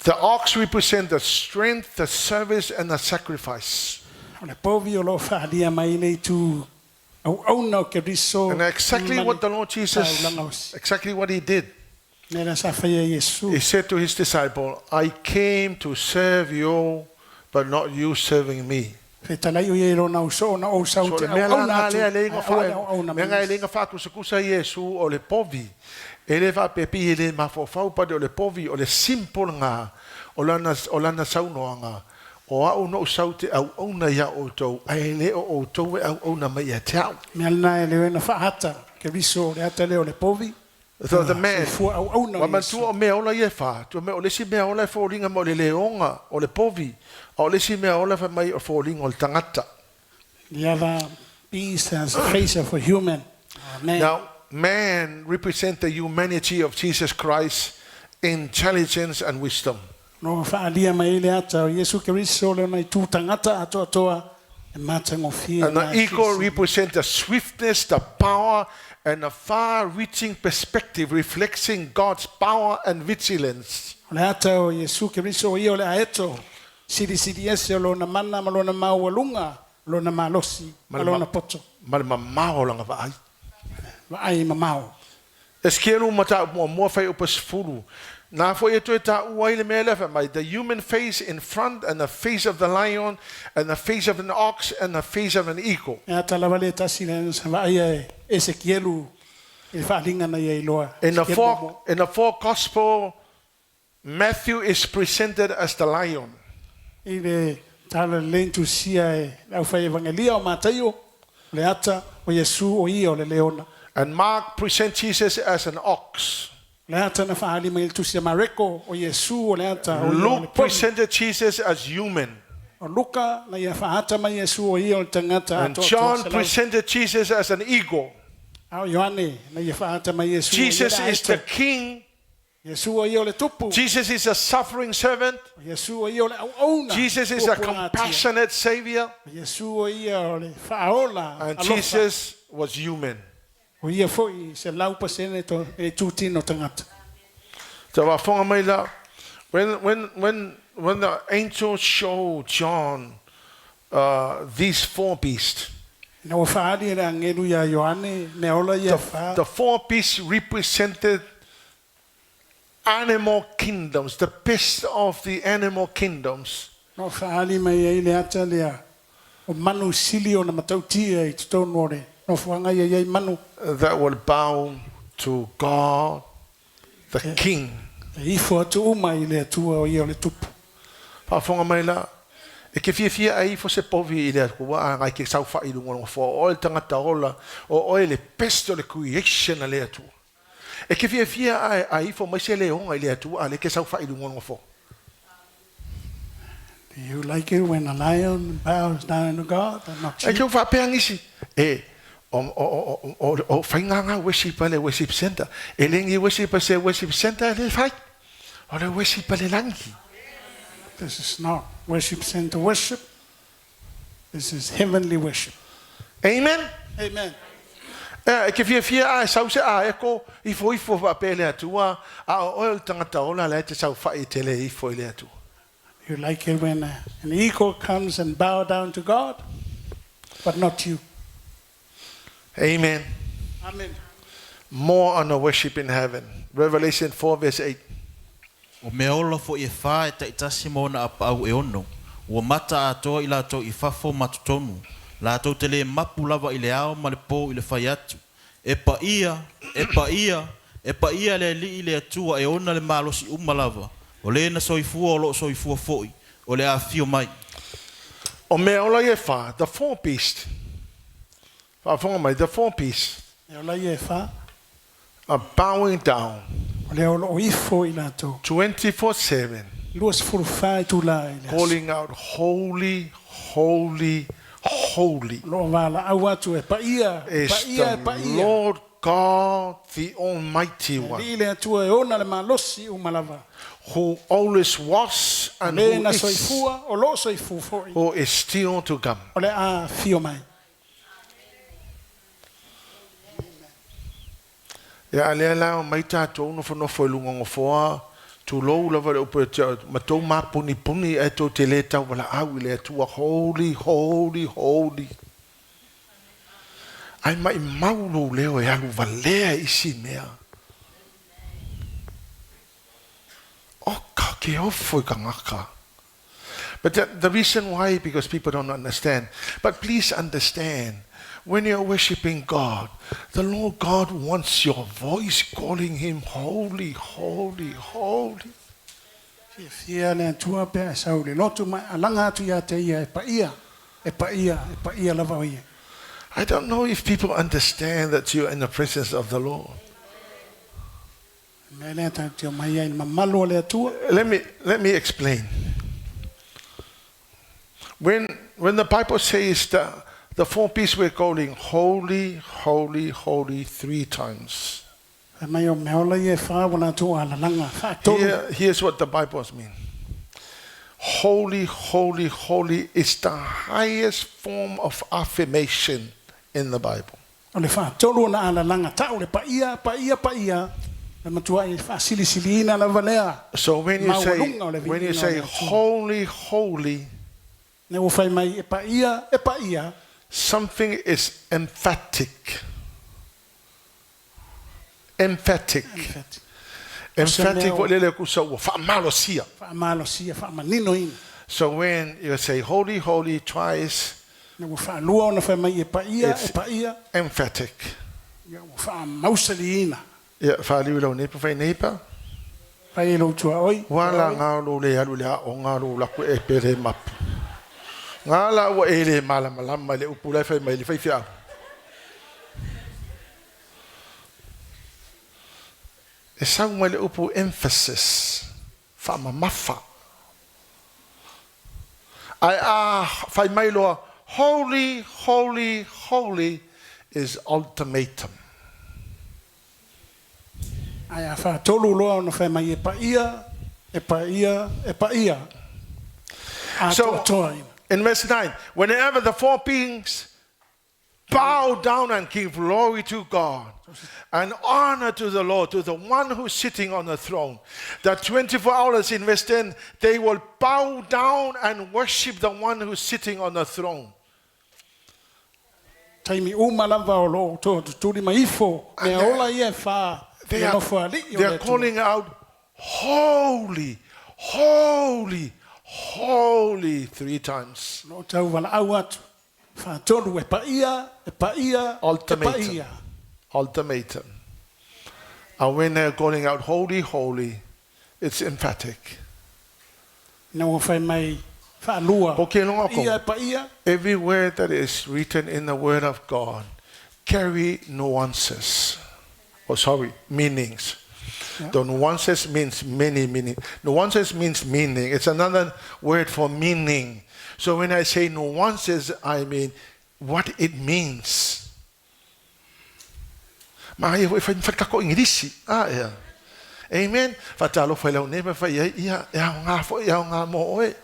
The ox represents the strength, the service, and the sacrifice. O le povi o lo whaalia mai le tu au na o Kiriso. And exactly what the Lord Jesus, exactly what he did. Nera sa whaia Yesu. He said to his disciple, I came to serve you, but not you serving me. Fetalai o ye ro na uso na o sau te au na tu. Menga le nga faku kusa Yesu o le povi. Ele va pepi ele mafofau pa o le povi o le simple nga o lana sauno nga. O au no sau te au na ya o tou. Ai le o tou e au na mai e tau. Mealna e le na whaata. Kiriso le ata le o le povi. So the man, waman tu o mea ola ie wha, tu mea o lesi mea ola e whōringa mo le leonga o le povi, o lesi mea ola e mai o whōringa o le tangata. The other beast has a face of a human. Amen. Now, man represents the humanity of Jesus Christ, intelligence and wisdom. No whaalia mai le ata o Yesu Kiriso le mai tu tangata atoa toa e matango fia. And the eagle represents the swiftness, the power, and a far-reaching perspective reflecting God's power and vigilance. Le ata o Yesu Kiriso ia o le aeto. Siri ese o lona mana, ma lona maualunga, lona malosi, ma lona poto. Ma le mamao langa vaai. Vaai mamao. Eskelu mata mo fai upas fulu. Na fo e toi ta ua ile mea lefa mai. The human face in front and the face of the lion and the face of an ox and the face of an eagle. E ata lava le tasi le vaai e Ezekielu e whaalinga na ia iloa. In the four gospel, Matthew is presented as the lion. I le tala lentu sia e lau whai evangelia o Mataio, le ata o Yesu o ia o le leona. And Mark presents Jesus as an ox. Le ata na whaali mai tu sia Mareko o Yesu o le ata o Luke presented Jesus as human. O Luka na ia whaata mai Yesu o ia o tangata. And John presented Jesus as an eagle. Ao Ioane na ia whaata mai Yesu. Jesus is the king. Yesu o ia o le tupu. Jesus is a suffering servant. Yesu o ia o le auauna. Jesus is a compassionate savior. Yesu o ia o le whaola. And Jesus was human. O ia foi se lau pasene to e tutino tangata. So whafonga mai la, when the angel showed John these four beasts, Na o faadi na ngelu ya Yohane ne ola ia fa. the four beasts represented animal kingdoms, the best of the animal kingdoms. No faali mai ai le ata lea. O manu sili o na matautia I tonu ore. No fuanga ia manu. That will bow to God, the King. I fo atu uma I le atua o ia o le tupu. Whafonga mai la, e ke fia ai fo se povi I le atua, a ngai ke saufa I lungo fo, o le tangata ola, o le best o le creation a le atua. E ke fia ai fo mai se le onga I le atua, a le ke saufa I lungo fo. Do you like it when a lion bows down to God or not? E ke ufa peangisi, o whainganga worship le worship center, e lengi worship se worship center le whai, o le worship le langi. This is not worship center worship. This is heavenly worship. Amen? Amen. E ke fia a sau se a eko I fo va pele atua a o le tangata ola le te sau fai tele I fo le atua. You like it when an eagle comes and bow down to God, but not you. Amen. Amen. More on the worship in heaven. Revelation 4 verse 8. O me ola fo I fa e taitasi mo na apau e ono. Ua mata atoa I lato I fafo matutonu. Lato tele mapu lava I le ao ma le po I le fai atu. E pa ia le li I le atua e ona le malosi umalava. O le na soifua o lo soifua foi. O le a fio mai. O me ola ye fa, the four beasts. Whafonga mai, the four beasts E ola ia fa, are bowing down o le o ifo I lato. 24/7, Luas furfai tu la I le. calling out, holy, holy, holy Lo vala au atu e pa ia, is pa the ia. Lord God, the Almighty One, Li le atua e ona le malosi umalava. who always was and Le na soifua o lo soifu foi. who is still to come. O le a fio mai. Ya le la mai tatou no fono foi lungo ngofoa tu lo lava le Opetaia matou mapuni puni e to te le tau wala au le tua holy holy holy. Ai mai maulu leo e alu valea isi mea. Oka ke ofo ka ngaka. But the reason why, because people don't understand. But please understand, when you're worshiping God, the Lord God wants your voice calling Him holy, holy, holy. Fia le atua pe sau le lotu mai alanga atu ia te ia e pa ia lava o ia. I don't know if people understand that you're in the presence of the Lord. Me le ta te mai ia ma malo le atua. Let me explain. When the Bible says that the four beasts were calling holy, holy, holy 3 times. Mai o me ola ia fa wana tu ala langa fa tolu. Here's what the Bible means. Holy, holy, holy is the highest form of affirmation in the Bible. O le fa tolu na ala langa ta o le pa ia. Le matua I fa sili ina la valea. So when you say holy, holy, ne o fai mai e pa ia. Something is emphatic. Emphatic what lele kusa wa fa malosia. Fa malosia fa manino in. So when you say holy, holy twice, ne o fa lua ona fai mai e pa ia. Emphatic. Ya o fa mausaliina. Ya fa liu ne pa fai nepa. Fai lo tua oi. Wala nga lo le alu le o nga lo la ku e pere map. Nga la wa ele mala malama le upula fai mai le fai fia. E sau mai le upu emphasis. Fa mafa. Ai fai mai lo holy, holy, holy is ultimatum. Ai fa tolu lo ona fai mai e pa ia. So in verse 9, whenever the four beings bow down and give glory to God and honor to the Lord, to the one who's sitting on the throne. That 24 hours in West End, they will bow down and worship the one who's sitting on the throne. Taimi umalava o lo to tuli maifo me ola ia fa They are calling out, holy, holy, holy 3 times. No tau wala au atu. Fa tolu e paia. Ultimatum. Ultimatum. And when they're calling out, holy, holy, it's emphatic. No fai mai fa lua. Paia. Every word that is written in the Word of God carry nuances. Meanings. Yeah. The nuances means many meanings. Nuances means meaning. It's another word for meaning. So when I say nuances, I mean what it means. Amen. Fatalo fai neba fai ia nga fo ia nga mo e.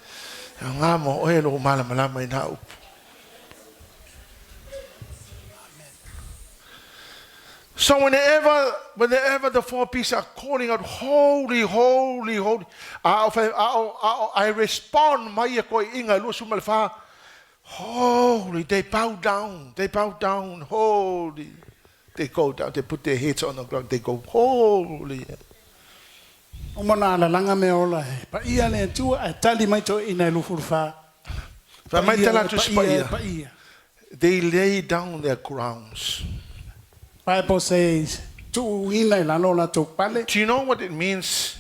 Nga mo e lo mala mai na up. So whenever the 4 pieces are calling out, holy, holy, holy, I respond, holy, they bow down, holy. They go down, they put their heads on the ground, they go, holy. They lay down their crowns. Bible says, do you know what it means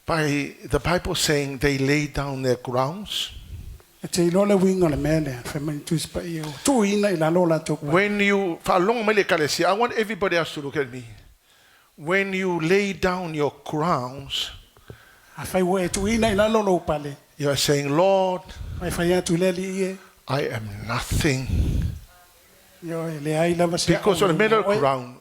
by the Bible saying they lay down their crowns? When you, I want everybody else to look at me. When you lay down your crowns, you are saying, Lord, I am nothing. Because on the middle ground,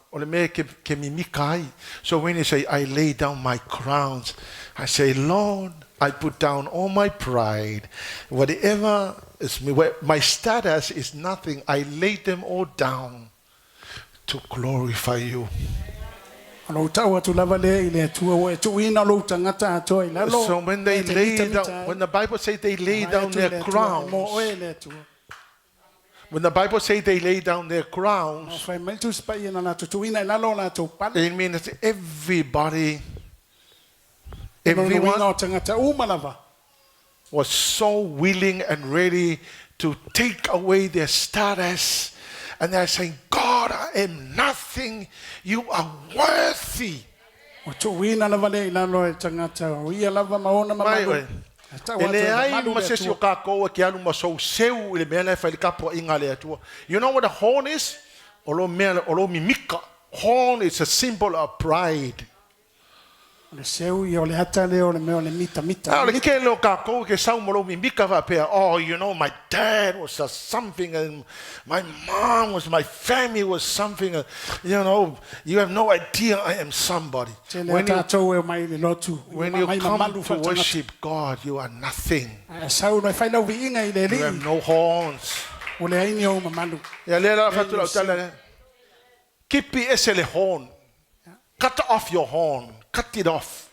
so when you say, I lay down my crowns, I say, Lord, I put down all my pride. Whatever is me, my status is nothing. I lay them all down to glorify you. So when they lay down, when the Bible says they lay down their crowns, when the Bible says they lay down their crowns, it means everyone was so willing and ready to take away their status. And they're saying, God, I am nothing. You are worthy. You know what a horn is? Horn is a symbol of pride. Oh, you know, my dad was something, and my mom was, my family was something. You know, you have no idea I am somebody. When you come to worship God, you are nothing. You have no horns. Kipi esele horn. Cut off your horn. Cut it off.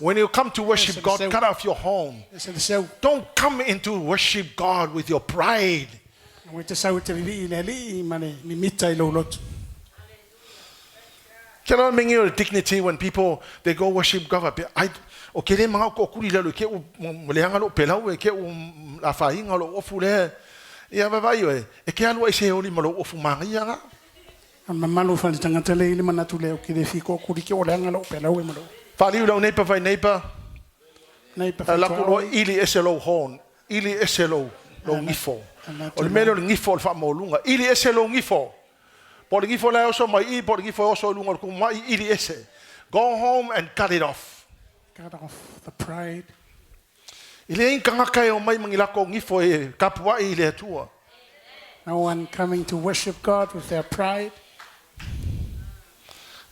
When you come to worship God, cut off your horn. Don't come into worship God with your pride. Cannot bring you dignity when people they go worship God. Neighbor. Ili eselo horn. Ili eselo lo ngifo. Olmelo ngifo fa molunga. Ili eselo ngifo. Por ngifo la oso mai por ngifo oso lunga ku mai ili ese. Go home and cut it off. Cut off the pride. Ile inga kai o mai mangila ko ngifo e kapua ile tua. No one coming to worship God with their pride.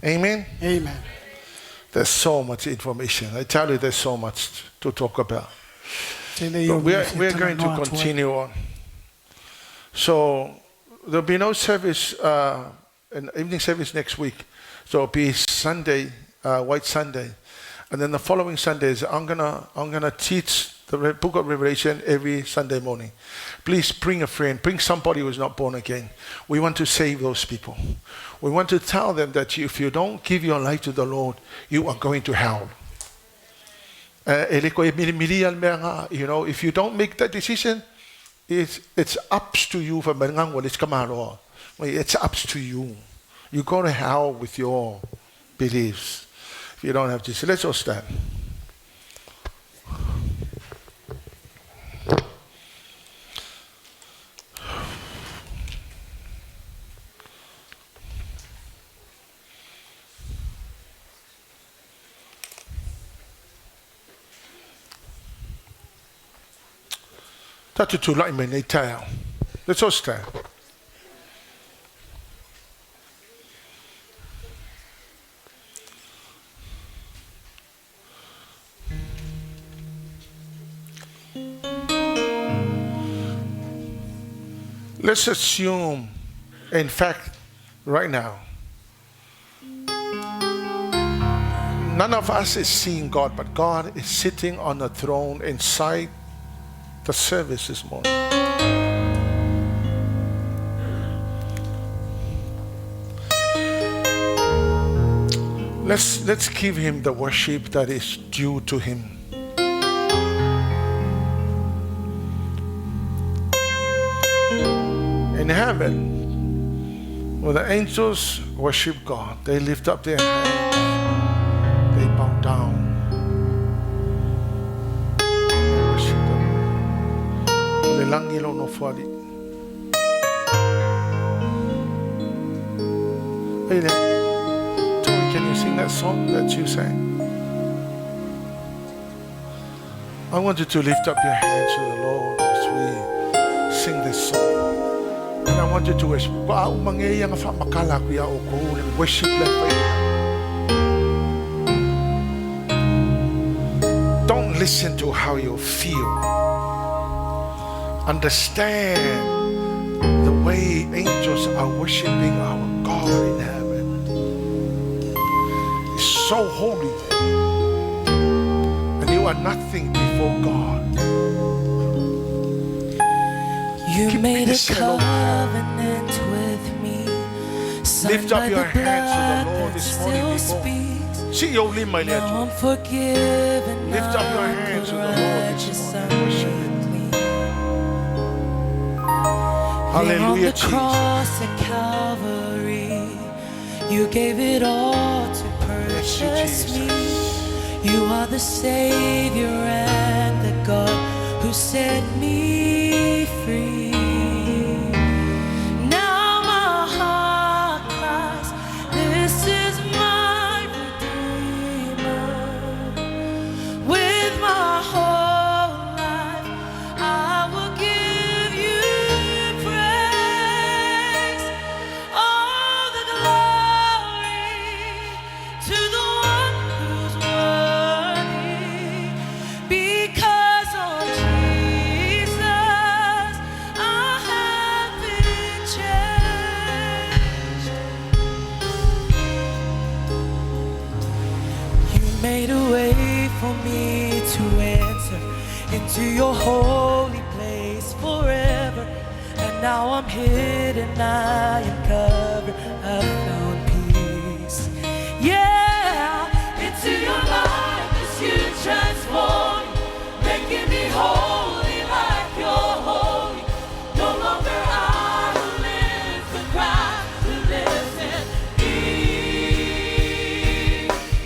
Amen. Amen. There's so much information. I tell you, there's so much to talk about. But we're going to continue on. So there'll be no service, an evening service next week. So it'll be Sunday, White Sunday. And then the following Sundays, I'm gonna teach the book of Revelation every Sunday morning. Please bring a friend, bring somebody who is not born again. We want to save those people. We want to tell them that if you don't give your life to the Lord, you are going to hell. You know, if you don't make that decision, it's up to you. It's up to you. You go to hell with your beliefs if you don't have this. Let's all stand. Let's all stand. Let's assume, in fact, right now, none of us is seeing God, but God is sitting on the throne inside the service this morning. Let's give him the worship that is due to him. In heaven, when the angels worship God, they lift up their hands, they bow down. Hey there, Tony, can you sing that song that you sang? I want you to lift up your hands to the Lord as we sing this song. And I want you to worship. Worship Lafaitele. Don't listen to how you feel. Understand the way angels are worshiping our God in heaven. It's so holy. And you are nothing before God. You made a covenant with me. Lift up your hands to the Lord this morning, people. Now I'm forgiven. Lift up your hands to the Lord this morning. Worship Him. Hallelujah, on the cross at Calvary, you gave it all to purchase me. You are the Savior and the God who set me free. Now my heart cries, this is my Redeemer. With my whole life, I will give you praise. All the glory to the one who's worthy. Because of Jesus, I have been changed. You made a way for me to enter into your holy place forever. And now I'm hidden, I am covered, I found peace. Yeah, into your likeness you transform, making me holy like you're holy. No longer I who live, but Christ who lives in me.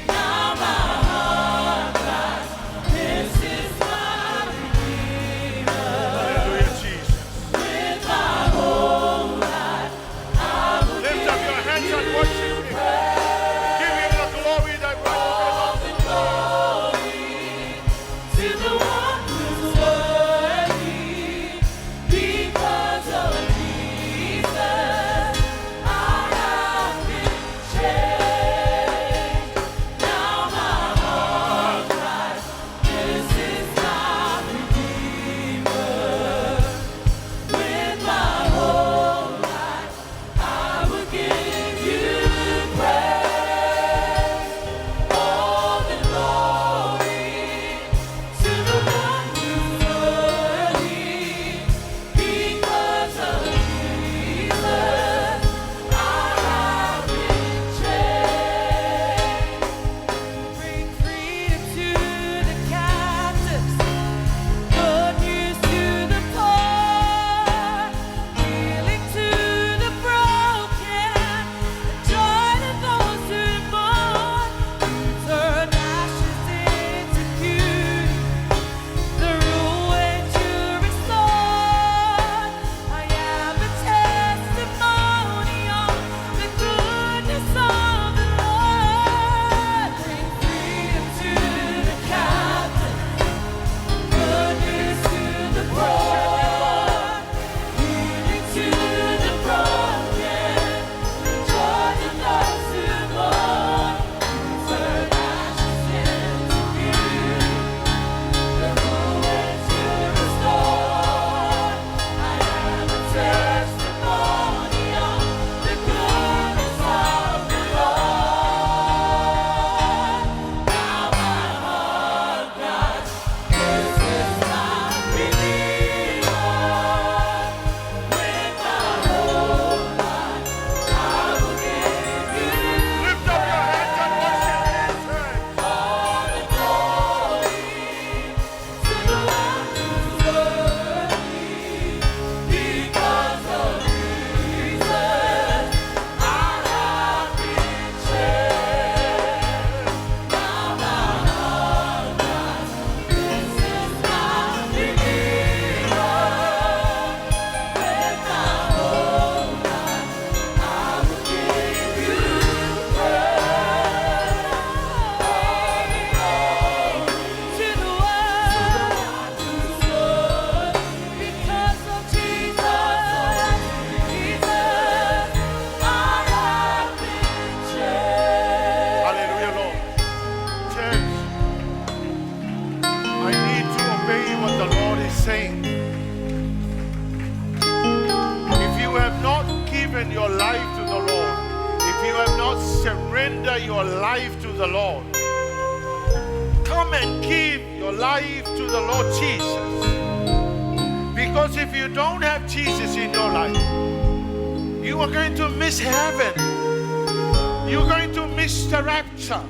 Now my heart cries, this is my Redeemer. Hallelujah, Jesus. With my whole life, I surrender your life to the Lord. Come and give your life to the Lord Jesus. Because if you don't have Jesus in your life, you are going to miss heaven. You're going to miss the rapture.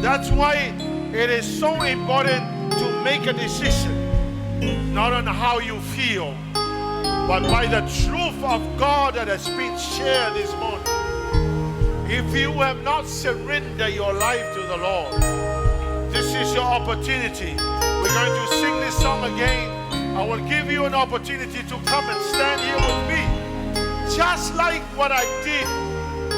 That's why it is so important to make a decision, not on how you feel, but by the truth of God that has been shared this morning. If you have not surrendered your life to the Lord, this is your opportunity. We're going to sing this song again. I will give you an opportunity to come and stand here with me. Just like what I did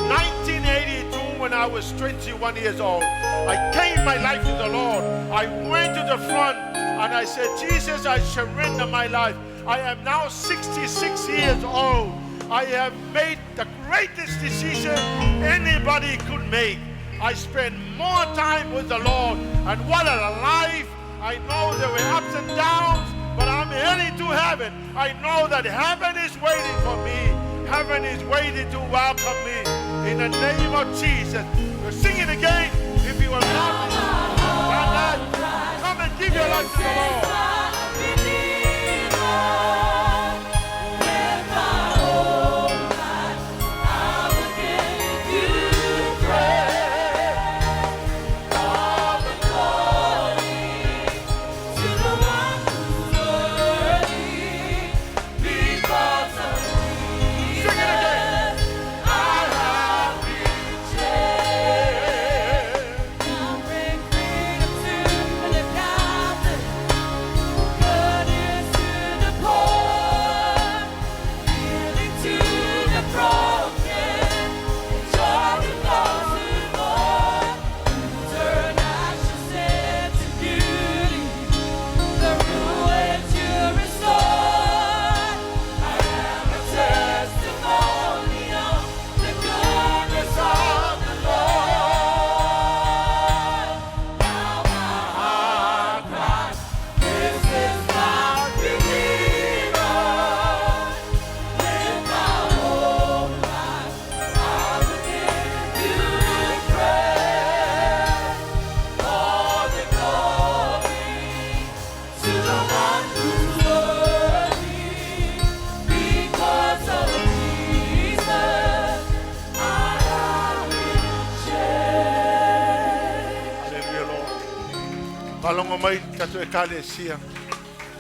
1982 when I was 21 years old. I gave my life to the Lord. I went to the front and I said, Jesus, I surrender my life. I am now 66 years old. I have made the greatest decision anybody could make. I spent more time with the Lord, and what a life. I know there were ups and downs, but I'm heading to heaven. I know that heaven is waiting for me. Heaven is waiting to welcome me. In the name of Jesus. We'll sing it again. If you are not, come and give your life to the Lord. Palongo mai kato e kalesia.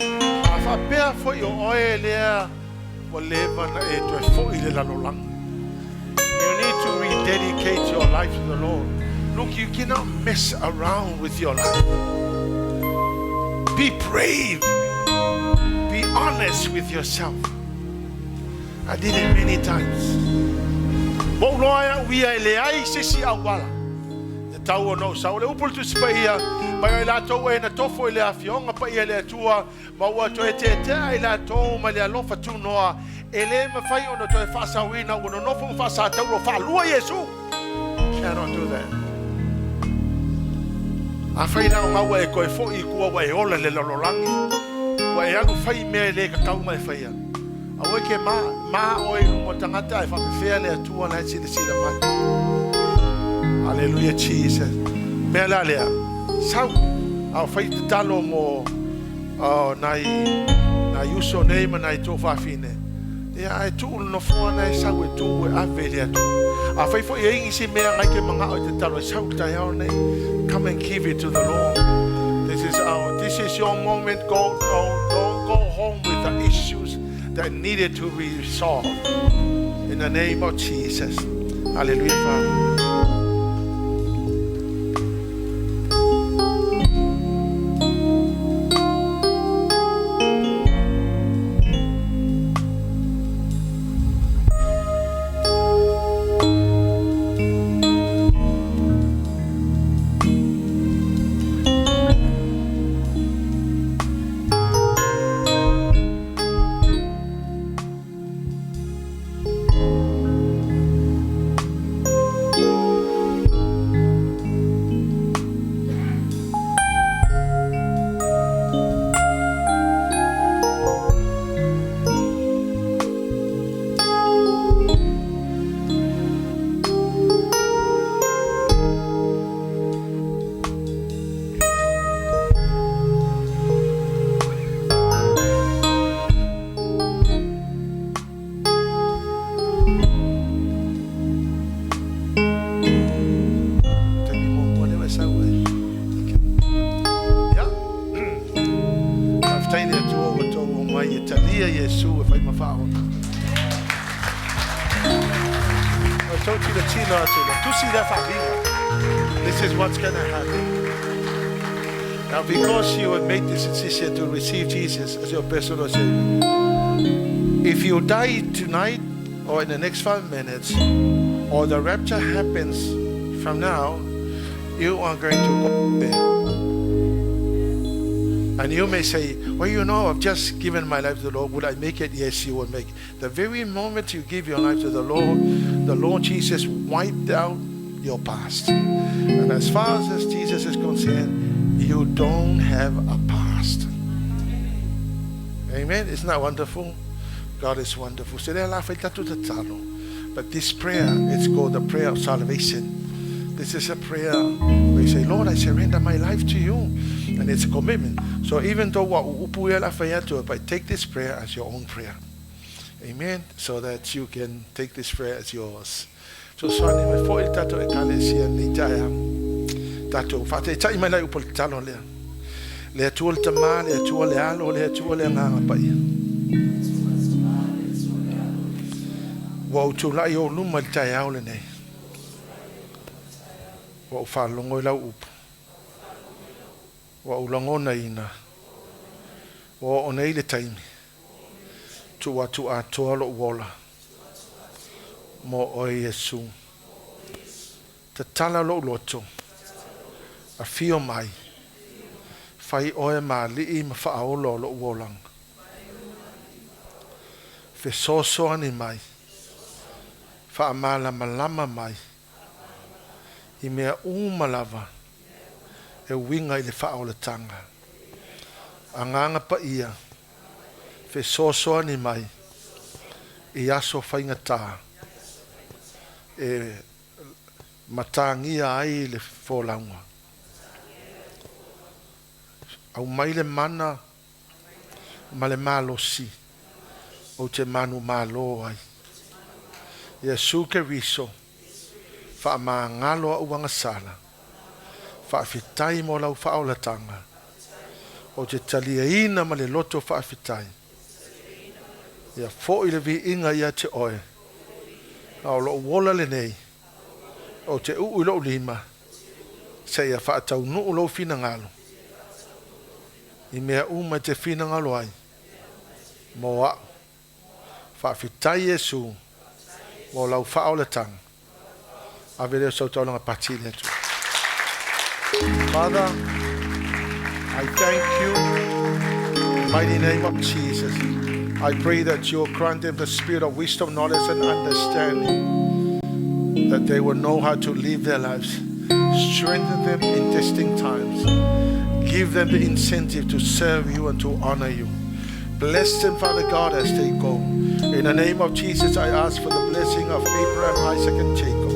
Afa pea fo yo oe lea o leva na e to fo ile la lolang. You need to rededicate your life to the Lord. Look, you cannot mess around with your life. Be brave. Be honest with yourself. I did it many times. Bo loa we le ai sisi awala. Tau no sa ole upul tu spaia mai la to e na tofo ile afionga pa ile tua ma wa to te ile to ma le lo fatu noa ele ma fai ono to fa sa wina ono no fo fa sa tau lo fa lua Yesu. Cannot do that. A fai na ma wa e ko fo I ku wa e ola le lo langi wa e anu fai me le ka tau mai fai a wa ke ma o e mo tangata e fa fe le tua na si de mai. Hallelujah, Jesus. Mela lea. Sau. Au fai te talo mo na yuso neima na I tō whawhine. Ea ai tū no fua na sau e tū e ave lea tū. A fai fo e ingi si mea ngai ke mga o te talo. Sau tai hao nei. Come and give it to the Lord. This is your moment. Don't go home with the issues that needed to be resolved. In the name of Jesus. Hallelujah, Father. This is what's going to happen. Now, because you have made this decision to receive Jesus as your personal Savior, if you die tonight or in the next 5 minutes, or the rapture happens from now, you are going to go there. And you may say, well, you know, I've just given my life to the Lord. Would I make it? Yes, you will make it. The very moment you give your life to the Lord Jesus wiped out your past. And as far as Jesus is concerned, you don't have a past. Amen. Isn't that wonderful? God is wonderful. But this prayer, it's called the prayer of salvation. This is a prayer where you say, Lord, I surrender my life to you. And it's a commitment. So even though but take this prayer as your own prayer. Amen. So that you can take this prayer as yours. So swani me fo il tato e kalesia ni taya. Tato fate tai mai upol talo le. Le tuol tama le tuol le alo le tuol le nga pa ia. Wa tu la yo luma taya ole nei. Wa fa longo la up. Wa ulongo na ina. Wa onei le taimi. Tu wa tu a toalo wola. Mo o Yesu. Te tala lo loto. A fio mai. Fai oe ma li ma fa aolo lo wolang. Fe soso ani mai. Fa amala malama mai. I mea umalava. E winga I le fa aolo tanga. Anganga pa ia. Fe soso ani mai. I aso fa ingata. E matangia ai le folaunga. Au mai le mana ma le malo si o te manu malo ai. Yesu ke riso fa ma ngalo au wanga sala fa fitai mo lau fa ola tanga o te talia ina ma le loto fa fitai ya fo ile vi inga ya te oe au lo wola le nei o te u lo lima se ya fa tau no lo fina ngalo I mea uma te fina ngalo ai moa fa fitai Yesu mo lau fa ola tanga avere so tau nga pati le tu. Father, I thank you in the mighty name of Jesus. I pray that you'll grant them the spirit of wisdom, knowledge, and understanding, that they will know how to live their lives. Strengthen them in testing times. Give them the incentive to serve you and to honor you. Bless them, Father God, as they go. In the name of Jesus, I ask for the blessing of Abraham, Isaac, and Jacob.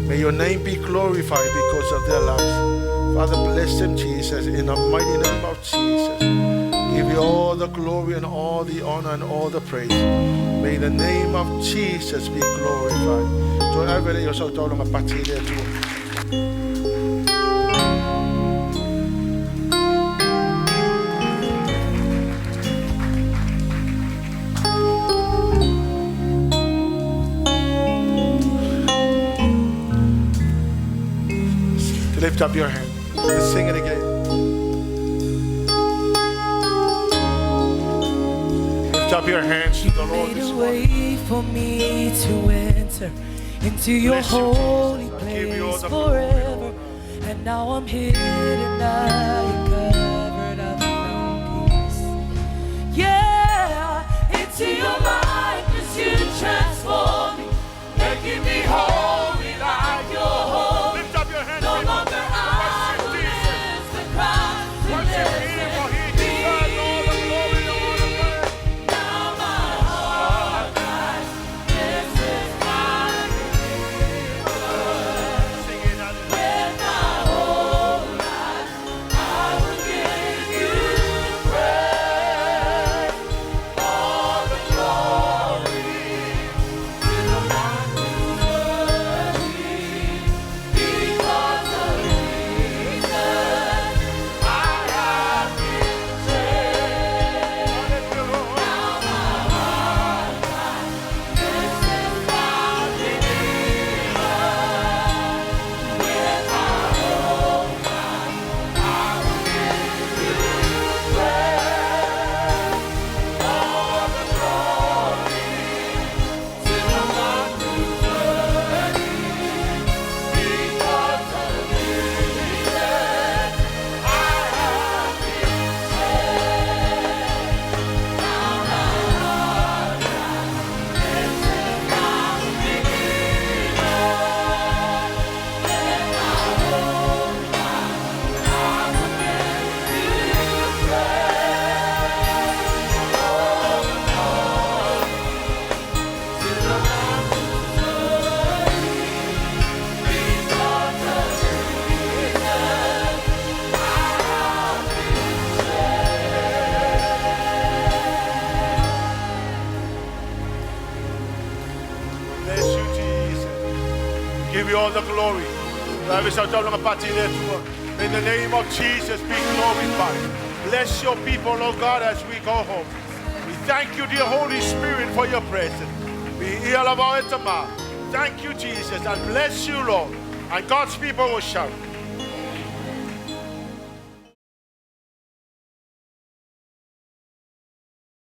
May your name be glorified because of their lives. Father, bless them, Jesus, in the mighty name of Jesus. Give you all the glory and all the honor and all the praise. May the name of Jesus be glorified. So everybody yourself told them a party there too. Lift up your hand. Let's sing it again. Lift up your hands to the Lord this morning. Made a way for me to enter into your holy place forever. And now I'm hid and I am covered up in peace. Yeah, into your likeness you transform me, making me holy like your holy. Lift up your hands. No longer I who lives the Christ who lives in me. Now my heart cries, this is my Redeemer. With my whole life I will give you praise. All the glory. give you all the glory. May the name of Jesus be glorified. Bless your people, oh God, as we go home. We thank you, dear Holy Spirit, for your presence. Thank you, Jesus, and bless you, Lord. And God's people will shout.